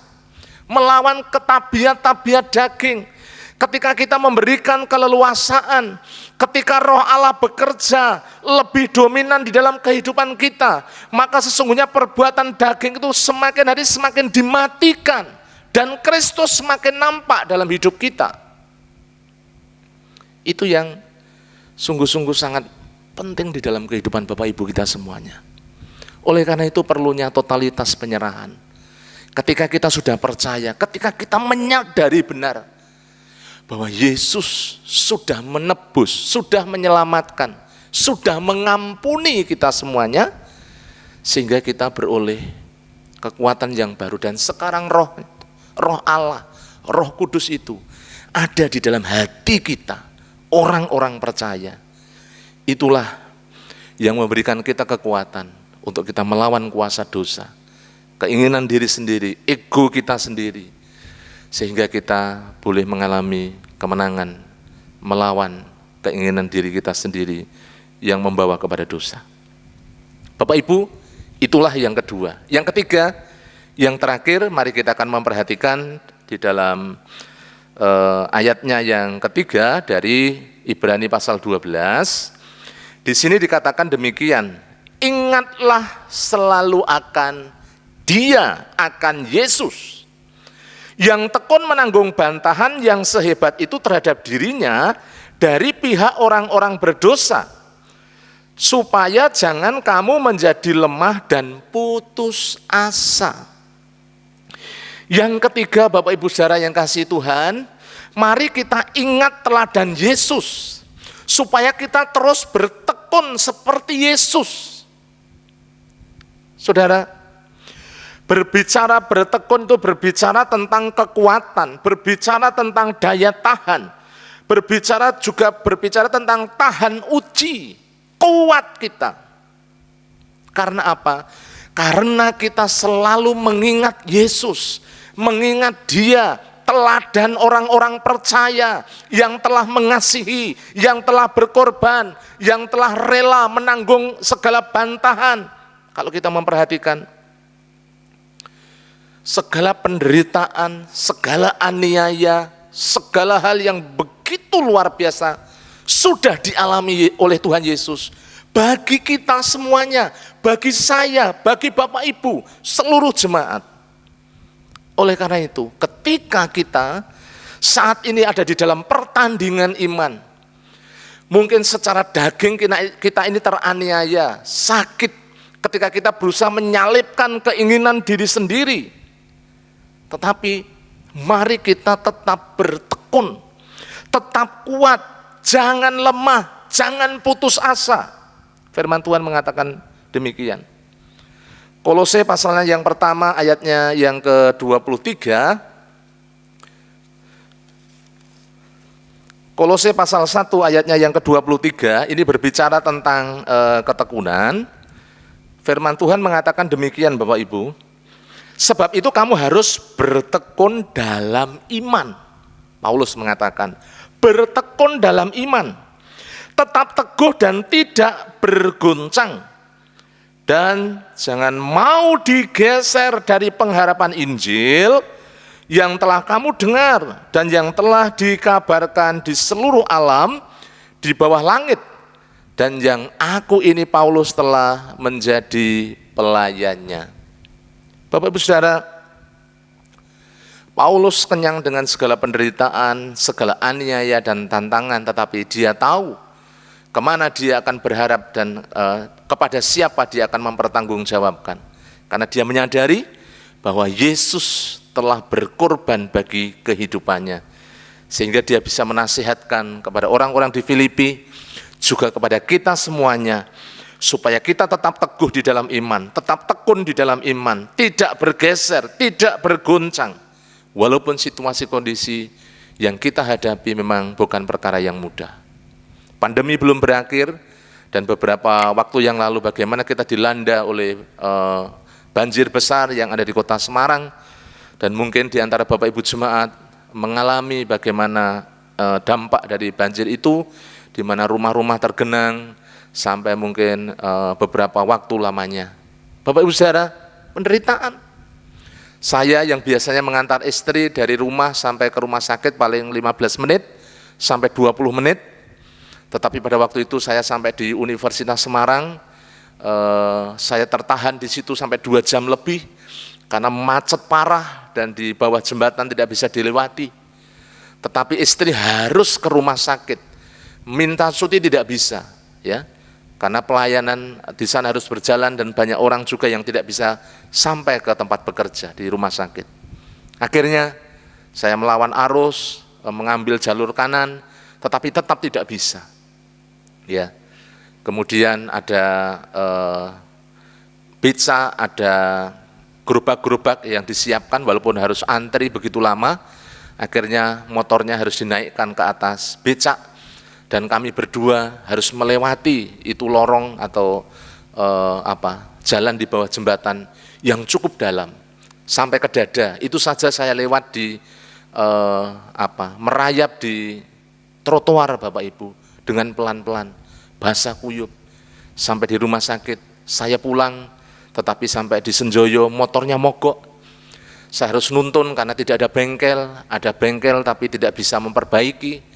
melawan ketabiat-tabiat daging. Ketika kita memberikan keleluasaan, ketika Roh Allah bekerja lebih dominan di dalam kehidupan kita, maka sesungguhnya perbuatan daging itu semakin hari semakin dimatikan dan Kristus semakin nampak dalam hidup kita. Itu yang sungguh-sungguh sangat penting di dalam kehidupan Bapak Ibu kita semuanya. Oleh karena itu perlunya totalitas penyerahan. Ketika kita sudah percaya, ketika kita menyadari benar bahwa Yesus sudah menebus, sudah menyelamatkan, sudah mengampuni kita semuanya, sehingga kita beroleh kekuatan yang baru. Dan sekarang roh Allah, Roh Kudus itu ada di dalam hati kita, orang-orang percaya. Itulah yang memberikan kita kekuatan untuk kita melawan kuasa dosa, keinginan diri sendiri, ego kita sendiri, sehingga kita boleh mengalami kemenangan melawan keinginan diri kita sendiri yang membawa kepada dosa. Bapak Ibu, itulah yang kedua. Yang ketiga, yang terakhir, mari kita akan memperhatikan di dalam ayatnya yang ketiga dari Ibrani pasal 12. Di sini dikatakan demikian, ingatlah selalu akan Dia, akan Yesus, yang tekun menanggung bantahan yang sehebat itu terhadap dirinya dari pihak orang-orang berdosa, supaya jangan kamu menjadi lemah dan putus asa. Yang ketiga, Bapak Ibu Saudara yang kasih Tuhan, mari kita ingat teladan Yesus, supaya kita terus bertekun seperti Yesus. Saudara, berbicara bertekun itu berbicara tentang kekuatan, berbicara tentang daya tahan, berbicara tentang tahan uji, kuat kita. Karena apa? Karena kita selalu mengingat Yesus, mengingat Dia, teladan orang-orang percaya yang telah mengasihi, yang telah berkorban, yang telah rela menanggung segala bantahan. Kalau kita memperhatikan segala penderitaan, segala aniaya, segala hal yang begitu luar biasa sudah dialami oleh Tuhan Yesus bagi kita semuanya, bagi saya, bagi Bapak Ibu, seluruh jemaat. Oleh karena itu, ketika kita saat ini ada di dalam pertandingan iman, mungkin secara daging kita ini teraniaya, sakit, ketika kita berusaha menyalipkan keinginan diri sendiri. Tetapi mari kita tetap bertekun, tetap kuat, jangan lemah, jangan putus asa. Firman Tuhan mengatakan demikian. Kolose pasalnya yang pertama ayatnya yang ke-23. Kolose pasal 1 ayatnya yang ke-23 ini berbicara tentang ketekunan. Firman Tuhan mengatakan demikian Bapak Ibu. Sebab itu kamu harus bertekun dalam iman. Paulus mengatakan, bertekun dalam iman. Tetap teguh dan tidak berguncang. Dan jangan mau digeser dari pengharapan Injil yang telah kamu dengar dan yang telah dikabarkan di seluruh alam di bawah langit. Dan yang aku ini Paulus telah menjadi pelayannya. Bapak Ibu Saudara, Paulus kenyang dengan segala penderitaan, segala aniaya dan tantangan, tetapi dia tahu kemana dia akan berharap dan kepada siapa dia akan mempertanggungjawabkan. Karena dia menyadari bahwa Yesus telah berkorban bagi kehidupannya. Sehingga dia bisa menasihatkan kepada orang-orang di Filipi, juga kepada kita semuanya, supaya kita tetap teguh di dalam iman, tetap tekun di dalam iman, tidak bergeser, tidak bergoncang. Walaupun situasi kondisi yang kita hadapi memang bukan perkara yang mudah. Pandemi belum berakhir, dan beberapa waktu yang lalu bagaimana kita dilanda oleh banjir besar yang ada di kota Semarang, dan mungkin di antara Bapak Ibu Jemaat mengalami bagaimana dampak dari banjir itu, di mana rumah-rumah tergenang sampai mungkin beberapa waktu lamanya. Bapak Ibu Saudara, penderitaan. Saya yang biasanya mengantar istri dari rumah sampai ke rumah sakit paling 15 menit sampai 20 menit, tetapi pada waktu itu saya sampai di Universitas Semarang, saya tertahan di situ sampai 2 jam lebih karena macet parah dan di bawah jembatan tidak bisa dilewati. Tetapi istri harus ke rumah sakit, minta cuti tidak bisa, ya, karena pelayanan di sana harus berjalan dan banyak orang juga yang tidak bisa sampai ke tempat bekerja di rumah sakit. Akhirnya saya melawan arus, mengambil jalur kanan, tetapi tetap tidak bisa. Ya, kemudian ada beca, ada gerobak-gerobak yang disiapkan walaupun harus antri begitu lama. Akhirnya motornya harus dinaikkan ke atas becak. Dan kami berdua harus melewati itu lorong atau jalan di bawah jembatan yang cukup dalam sampai ke dada. Itu saja saya lewat di merayap di trotoar Bapak Ibu dengan pelan-pelan, basah kuyup. Sampai di rumah sakit saya pulang, tetapi sampai di Senjoyo motornya mogok. Saya harus nuntun karena tidak ada bengkel tapi tidak bisa memperbaiki.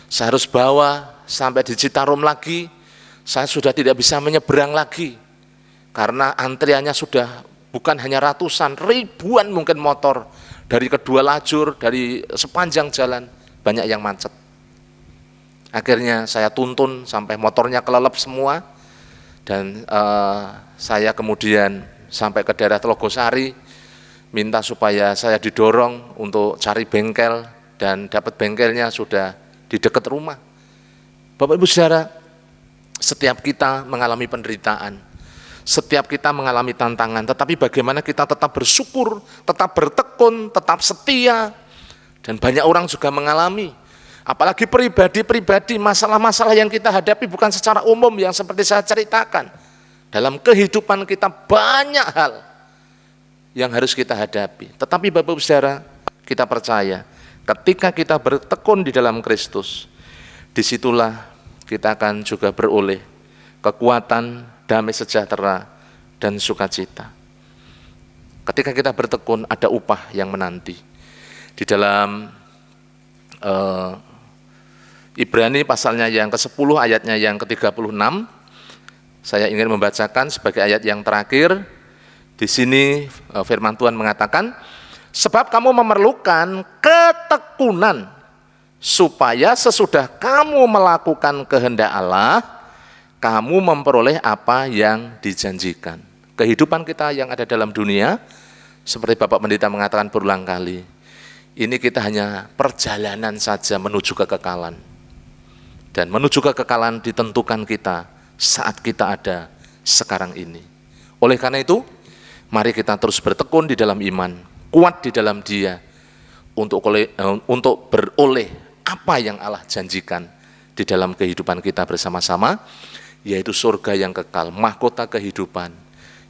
Saya harus bawa sampai di Citarum lagi, saya sudah tidak bisa menyeberang lagi, karena antriannya sudah bukan hanya ratusan, ribuan mungkin motor, dari kedua lajur, dari sepanjang jalan, banyak yang macet. Akhirnya saya tuntun sampai motornya kelelep semua, dan saya kemudian sampai ke daerah Telogosari, minta supaya saya didorong untuk cari bengkel, dan dapat bengkelnya sudah di dekat rumah. Bapak Ibu Saudara, setiap kita mengalami penderitaan, setiap kita mengalami tantangan, tetapi bagaimana kita tetap bersyukur, tetap bertekun, tetap setia. Dan banyak orang juga mengalami, apalagi pribadi-pribadi, masalah-masalah yang kita hadapi bukan secara umum yang seperti saya ceritakan. Dalam kehidupan kita banyak hal yang harus kita hadapi. Tetapi Bapak Ibu Saudara, kita percaya ketika kita bertekun di dalam Kristus, disitulah kita akan juga beroleh kekuatan, damai sejahtera, dan sukacita. Ketika kita bertekun, ada upah yang menanti. Di dalam Ibrani pasalnya yang ke-10, ayatnya yang ke-36, saya ingin membacakan sebagai ayat yang terakhir. Di sini firman Tuhan mengatakan, sebab kamu memerlukan ketekunan, supaya sesudah kamu melakukan kehendak Allah, kamu memperoleh apa yang dijanjikan. Kehidupan kita yang ada dalam dunia, seperti Bapak Pendeta mengatakan berulang kali, ini kita hanya perjalanan saja menuju kekekalan. Dan menuju kekekalan ditentukan kita saat kita ada sekarang ini. Oleh karena itu, mari kita terus bertekun di dalam iman, kuat di dalam Dia, untuk beroleh apa yang Allah janjikan di dalam kehidupan kita bersama-sama, yaitu surga yang kekal, mahkota kehidupan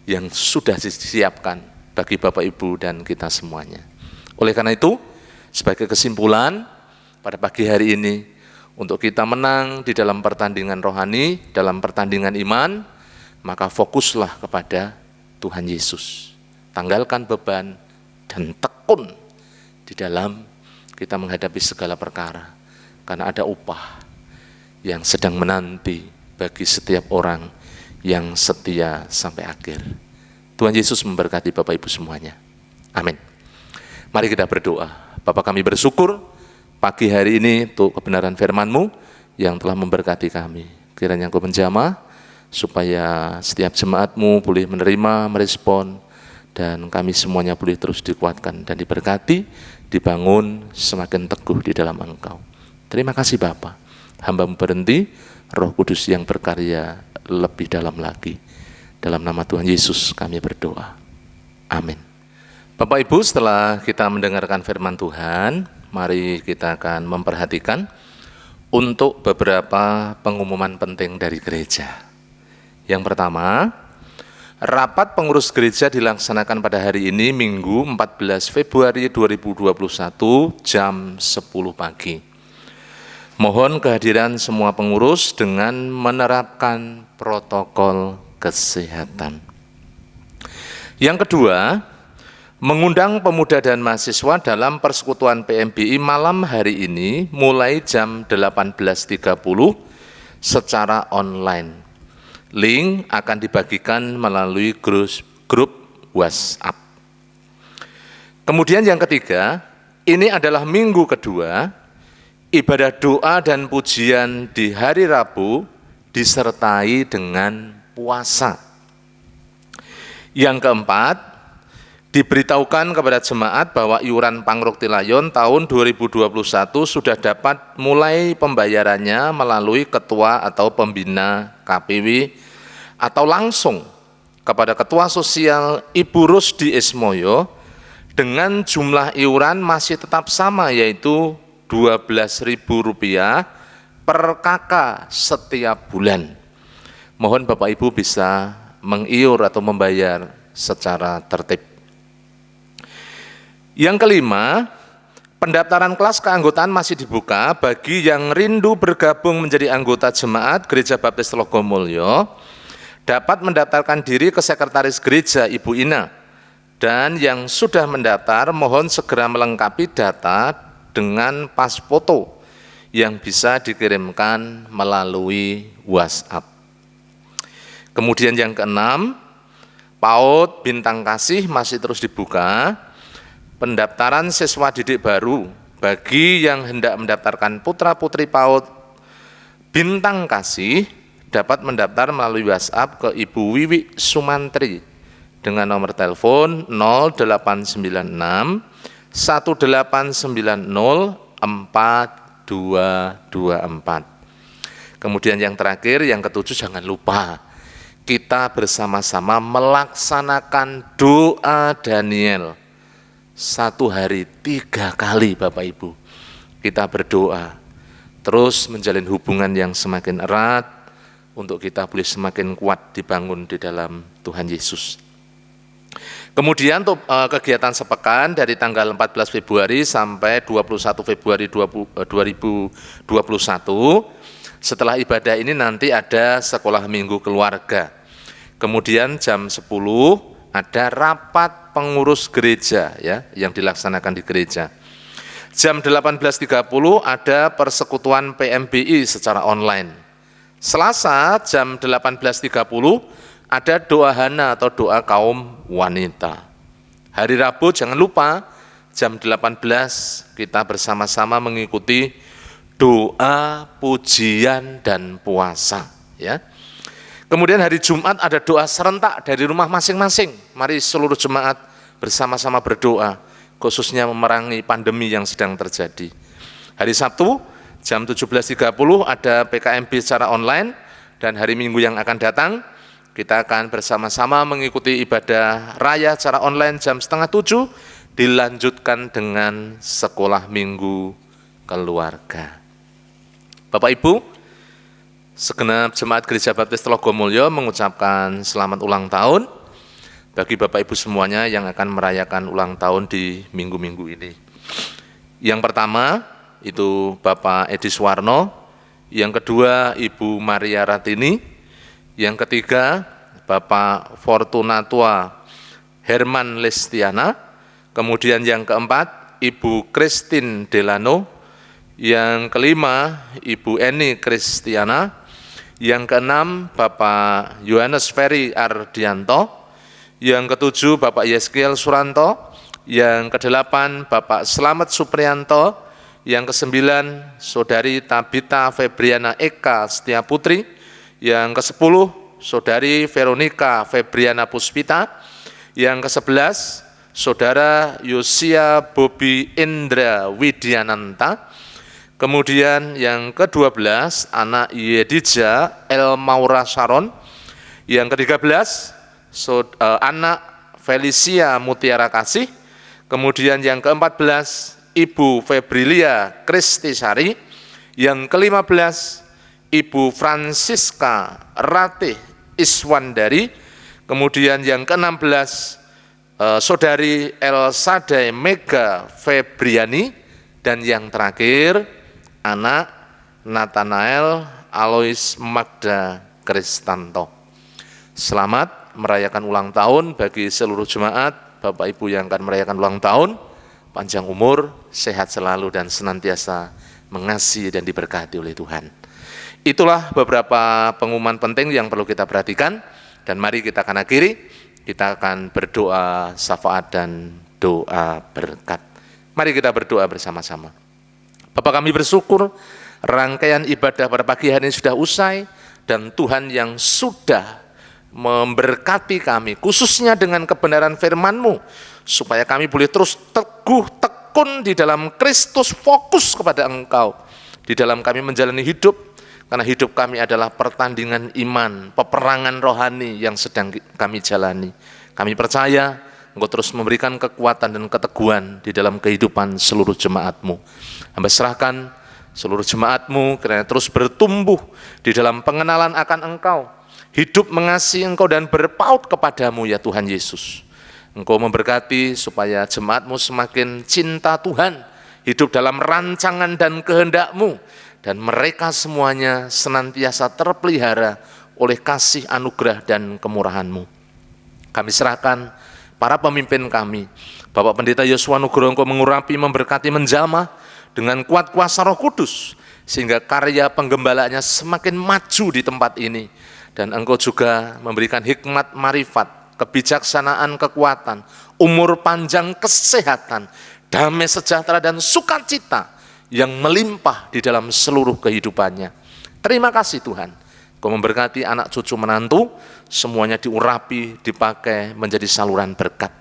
yang sudah disiapkan bagi Bapak Ibu dan kita semuanya. Oleh karena itu, sebagai kesimpulan pada pagi hari ini, untuk kita menang di dalam pertandingan rohani, dalam pertandingan iman, maka fokuslah kepada Tuhan Yesus. Tanggalkan beban dan tekun di dalam kita menghadapi segala perkara, karena ada upah yang sedang menanti bagi setiap orang yang setia sampai akhir. Tuhan Yesus memberkati Bapak Ibu semuanya. Amin. Mari kita berdoa. Bapa, kami bersyukur pagi hari ini untuk kebenaran firman-Mu yang telah memberkati kami. Kiranya Engkau menjamah supaya setiap jemaat-Mu boleh menerima, merespon, dan kami semuanya boleh terus dikuatkan dan diberkati, dibangun semakin teguh di dalam Engkau. Terima kasih Bapa. Hamba-Mu berhenti, Roh Kudus yang berkarya lebih dalam lagi. Dalam nama Tuhan Yesus kami berdoa. Amin. Bapak Ibu, setelah kita mendengarkan firman Tuhan, mari kita akan memperhatikan untuk beberapa pengumuman penting dari gereja. Yang pertama, rapat pengurus gereja dilaksanakan pada hari ini, Minggu 14 Februari 2021, jam 10 pagi. Mohon kehadiran semua pengurus dengan menerapkan protokol kesehatan. Yang kedua, mengundang pemuda dan mahasiswa dalam persekutuan PMBI malam hari ini mulai jam 18.30 secara online. Link akan dibagikan melalui grup WhatsApp. Kemudian yang ketiga, ini adalah minggu kedua, ibadah doa dan pujian di hari Rabu disertai dengan puasa. Yang keempat, diberitahukan kepada jemaat bahwa iuran Pangrok Tilayon tahun 2021 sudah dapat mulai pembayarannya melalui ketua atau pembina KPW atau langsung kepada Ketua Sosial Ibu Rusdi Ismoyo dengan jumlah iuran masih tetap sama, yaitu Rp12.000 per KK setiap bulan. Mohon Bapak Ibu bisa mengiur atau membayar secara tertib. Yang kelima, pendaftaran kelas keanggotaan masih dibuka bagi yang rindu bergabung menjadi anggota jemaat Gereja Baptis Telogomulyo, dapat mendaftarkan diri ke Sekretaris Gereja Ibu Ina, dan yang sudah mendaftar mohon segera melengkapi data dengan pas foto yang bisa dikirimkan melalui WhatsApp. Kemudian yang keenam, PAUD Bintang Kasih masih terus dibuka. Pendaftaran siswa didik baru bagi yang hendak mendaftarkan putra-putri PAUD Bintang Kasih dapat mendaftar melalui WhatsApp ke Ibu Wiwi Sumantri dengan nomor telepon 0896 1890 4224. Kemudian yang terakhir, yang ketujuh, jangan lupa kita bersama-sama melaksanakan doa Daniel. 1 hari 3 kali Bapak Ibu kita berdoa, terus menjalin hubungan yang semakin erat untuk kita boleh semakin kuat dibangun di dalam Tuhan Yesus. Kemudian untuk kegiatan sepekan dari tanggal 14 Februari sampai 21 Februari 2021, setelah ibadah ini nanti ada sekolah minggu keluarga. Kemudian jam 10 ada rapat pengurus gereja ya yang dilaksanakan di gereja. Jam 18.30 ada persekutuan PMBI secara online. Selasa jam 18.30 ada doa hana atau doa kaum wanita. Hari Rabu jangan lupa jam 18 kita bersama-sama mengikuti doa, pujian dan puasa ya. Kemudian hari Jumat ada doa serentak dari rumah masing-masing. Mari seluruh jemaat bersama-sama berdoa, khususnya memerangi pandemi yang sedang terjadi. Hari Sabtu jam 17.30 ada PKMB secara online, dan hari Minggu yang akan datang kita akan bersama-sama mengikuti ibadah raya secara online jam 6:30, dilanjutkan dengan sekolah minggu keluarga. Bapak Ibu, segenap jemaat Gereja Baptis Telogomulyo mengucapkan selamat ulang tahun bagi Bapak Ibu semuanya yang akan merayakan ulang tahun di minggu-minggu ini. Yang pertama itu Bapak Edi Suwarno, yang kedua Ibu Maria Ratini, yang ketiga Bapak Fortunatua Herman Lestiana, kemudian yang keempat Ibu Christine Delano, yang kelima Ibu Eni Kristiana, yang keenam Bapak Yohanes Ferry Ardianto, yang ketujuh Bapak Yeskiel Suranto, yang kedelapan Bapak Slamet Suprianto, yang kesembilan Saudari Tabita Febriana Eka Setiaputri, yang ke-10 Saudari Veronika Febriana Puspita, yang ke-11 Saudara Yosia Bobi Indra Widiananta, kemudian yang ke-12 anak Yedija El Maura Sharon, yang ke-13 anak Felicia Mutiara Kasih, Kemudian yang ke-14, Ibu Febrilia Kristisari. Yang ke-15, Ibu Francisca Ratih Iswandari. Kemudian yang ke-16, Saudari Elsadai Mega Febriani. Dan yang terakhir, anak Nathanael Alois Magda Kristanto. Selamat merayakan ulang tahun bagi seluruh jemaat, Bapak Ibu yang akan merayakan ulang tahun, panjang umur, sehat selalu dan senantiasa mengasihi dan diberkati oleh Tuhan. Itulah beberapa pengumuman penting yang perlu kita perhatikan, dan mari kita akan akhiri, kita akan berdoa syafaat dan doa berkat. Mari kita berdoa bersama-sama. Bapak, kami bersyukur rangkaian ibadah pada pagi hari ini sudah usai, dan Tuhan yang sudah memberkati kami, khususnya dengan kebenaran firman-Mu, supaya kami boleh terus teguh tekun di dalam Kristus, fokus kepada Engkau, di dalam kami menjalani hidup, karena hidup kami adalah pertandingan iman, peperangan rohani yang sedang kami jalani. Kami percaya Engkau terus memberikan kekuatan dan keteguhan di dalam kehidupan seluruh jemaat-Mu. Hamba serahkan seluruh jemaat-Mu kiranya terus bertumbuh di dalam pengenalan akan Engkau, hidup mengasihi Engkau dan berpaut kepadamu ya Tuhan Yesus. Engkau memberkati supaya jemaat-Mu semakin cinta Tuhan, hidup dalam rancangan dan kehendak-Mu, dan mereka semuanya senantiasa terpelihara oleh kasih anugerah dan kemurahan-Mu. Kami serahkan para pemimpin kami, Bapak Pendeta Yosua Nugroho, Engkau mengurapi, memberkati, menjamah dengan kuat kuasa Roh Kudus, sehingga karya penggembalaannya semakin maju di tempat ini. Dan Engkau juga memberikan hikmat, marifat, kebijaksanaan, kekuatan, umur panjang, kesehatan, damai sejahtera dan sukacita yang melimpah di dalam seluruh kehidupannya. Terima kasih Tuhan. Engkau memberkati anak cucu menantu, semuanya diurapi, dipakai menjadi saluran berkat.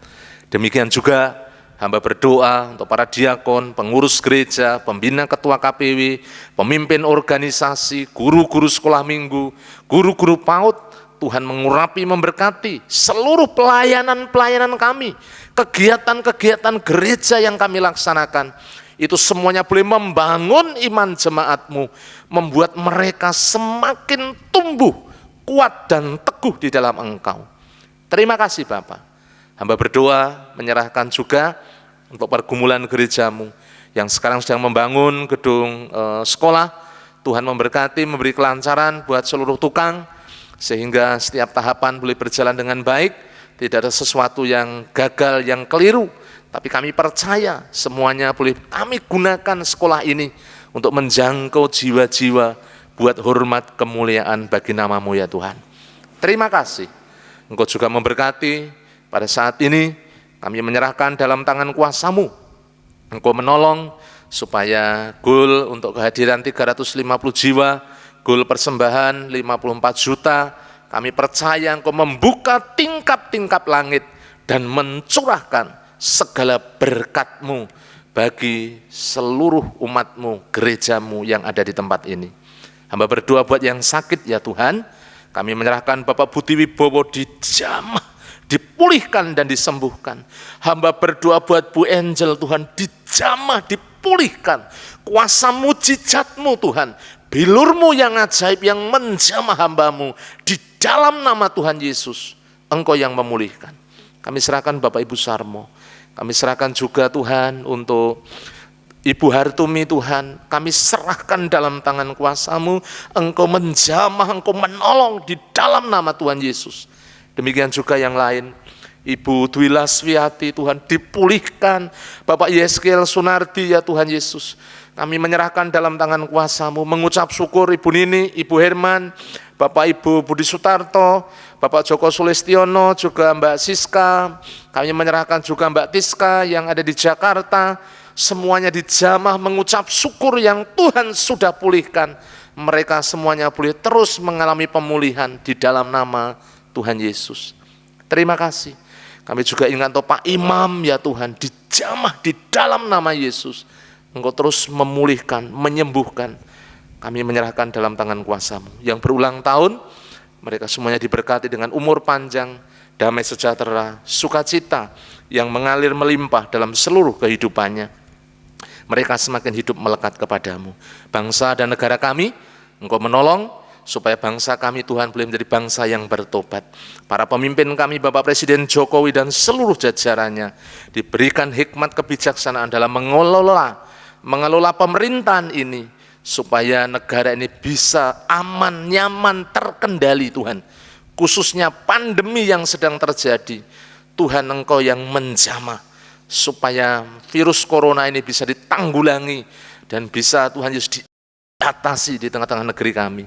Demikian juga hamba berdoa untuk para diakon, pengurus gereja, pembina ketua KPW, pemimpin organisasi, guru-guru sekolah minggu, guru-guru PAUD. Tuhan mengurapi, memberkati seluruh pelayanan-pelayanan kami, kegiatan-kegiatan gereja yang kami laksanakan. Itu semuanya boleh membangun iman jemaat-Mu, membuat mereka semakin tumbuh, kuat dan teguh di dalam Engkau. Terima kasih Bapak. Hamba berdoa menyerahkan juga untuk pergumulan gereja-Mu yang sekarang sedang membangun gedung sekolah. Tuhan memberkati, memberi kelancaran buat seluruh tukang, sehingga setiap tahapan boleh berjalan dengan baik, tidak ada sesuatu yang gagal, yang keliru. Tapi kami percaya semuanya boleh kami gunakan sekolah ini untuk menjangkau jiwa-jiwa buat hormat kemuliaan bagi nama-Mu ya Tuhan. Terima kasih. Engkau juga memberkati pada saat ini, kami menyerahkan dalam tangan kuasa-Mu. Engkau menolong supaya goal untuk kehadiran 350 jiwa, goal persembahan 54 juta, kami percaya Engkau membuka tingkap-tingkap langit dan mencurahkan segala berkat-Mu bagi seluruh umat-Mu, gereja-Mu yang ada di tempat ini. Hamba berdoa buat yang sakit ya Tuhan, kami menyerahkan Bapak Budi Wibowo dijamah, dipulihkan dan disembuhkan. Hamba berdoa buat Bu Angel Tuhan, dijamah, dipulihkan. Kuasa mujizat-Mu Tuhan, bilur-Mu yang ajaib yang menjamah hamba-Mu di dalam nama Tuhan Yesus. Engkau yang memulihkan. Kami serahkan Bapak Ibu Sarmo, kami serahkan juga Tuhan untuk Ibu Hartumi Tuhan, kami serahkan dalam tangan kuasa-Mu, Engkau menjamah, Engkau menolong di dalam nama Tuhan Yesus. Demikian juga yang lain, Ibu Dwi Laswiati Tuhan dipulihkan, Bapak Yeskiel Sunardi ya Tuhan Yesus. Kami menyerahkan dalam tangan kuasa-Mu, mengucap syukur Ibu Nini, Ibu Herman, Bapak Ibu Budi Sutarto, Bapak Joko Sulistiono, juga Mbak Siska. Kami menyerahkan juga Mbak Tiska yang ada di Jakarta. Semuanya dijamah mengucap syukur yang Tuhan sudah pulihkan. Mereka semuanya boleh terus mengalami pemulihan di dalam nama Tuhan Yesus. Terima kasih. Kami juga ingat Pak Imam ya Tuhan, dijamah di dalam nama Yesus. Engkau terus memulihkan, menyembuhkan. Kami menyerahkan dalam tangan kuasa-Mu. Yang berulang tahun, mereka semuanya diberkati dengan umur panjang, damai sejahtera, sukacita yang mengalir melimpah dalam seluruh kehidupannya. Mereka semakin hidup melekat kepadamu. Bangsa dan negara kami, Engkau menolong supaya bangsa kami Tuhan boleh menjadi bangsa yang bertobat. Para pemimpin kami, Bapak Presiden Jokowi dan seluruh jajarannya, diberikan hikmat kebijaksanaan dalam mengelola pemerintahan ini, supaya negara ini bisa aman, nyaman, terkendali Tuhan. Khususnya pandemi yang sedang terjadi, Tuhan Engkau yang menjamah, supaya virus corona ini bisa ditanggulangi dan bisa Tuhan Yesus diatasi di tengah-tengah negeri kami.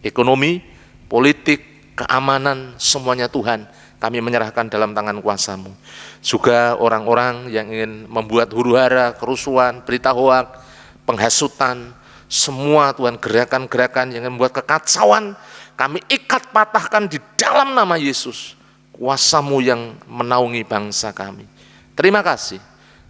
Ekonomi, politik, keamanan, semuanya Tuhan kami menyerahkan dalam tangan kuasa-Mu. Juga orang-orang yang ingin membuat huru-hara, kerusuhan, berita hoak, penghasutan, semua Tuhan gerakan-gerakan yang membuat kekacauan, kami ikat patahkan di dalam nama Yesus, kuasa-Mu yang menaungi bangsa kami. Terima kasih.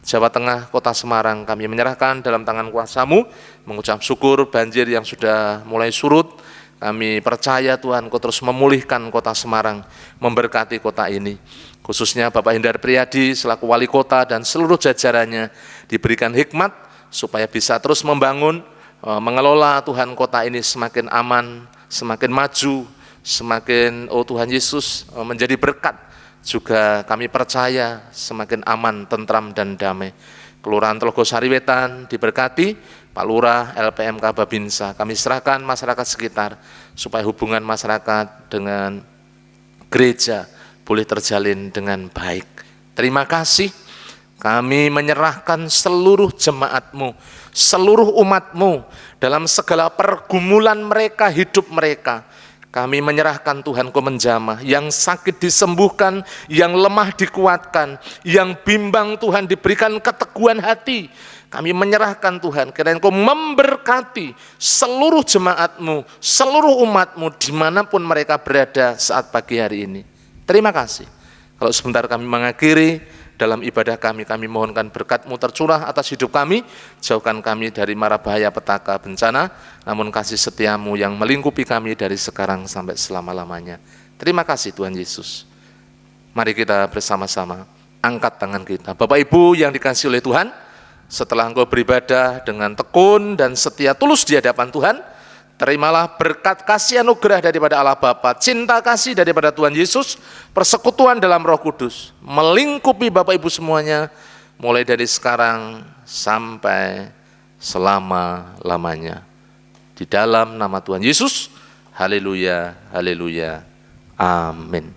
Jawa Tengah, Kota Semarang kami menyerahkan dalam tangan kuasa-Mu, mengucap syukur banjir yang sudah mulai surut. Kami percaya Tuhan Kau terus memulihkan Kota Semarang, memberkati kota ini. Khususnya Bapak Hindar Priyadi selaku wali kota dan seluruh jajarannya diberikan hikmat supaya bisa terus membangun, mengelola Tuhan kota ini semakin aman, semakin maju, semakin Tuhan Yesus menjadi berkat. Juga kami percaya semakin aman, tentram dan damai. Kelurahan Telogo Sariwetan diberkati, Pak Lurah, LPMK Babinsa, kami serahkan masyarakat sekitar supaya hubungan masyarakat dengan gereja boleh terjalin dengan baik. Terima kasih, kami menyerahkan seluruh jemaat-Mu, seluruh umat-Mu dalam segala pergumulan mereka, hidup mereka. Kami menyerahkan Tuhan Kau menjamah, yang sakit disembuhkan, yang lemah dikuatkan, yang bimbang Tuhan diberikan keteguhan hati. Kami menyerahkan Tuhan, kiranya Kau memberkati seluruh jemaat-Mu, seluruh umat-Mu dimanapun mereka berada saat pagi hari ini. Terima kasih. Kalau sebentar kami mengakhiri dalam ibadah kami mohonkan berkat-Mu tercurah atas hidup kami, jauhkan kami dari mara bahaya petaka bencana, namun kasih setia-Mu yang melingkupi kami dari sekarang sampai selama-lamanya. Terima kasih Tuhan Yesus. Mari kita bersama-sama angkat tangan kita. Bapak Ibu yang dikasihi oleh Tuhan, setelah engkau beribadah dengan tekun dan setia tulus di hadapan Tuhan, terimalah berkat kasih anugerah daripada Allah Bapa, cinta kasih daripada Tuhan Yesus, persekutuan dalam Roh Kudus, melingkupi Bapak Ibu semuanya, mulai dari sekarang sampai selama-lamanya. Di dalam nama Tuhan Yesus, haleluya, haleluya, amin.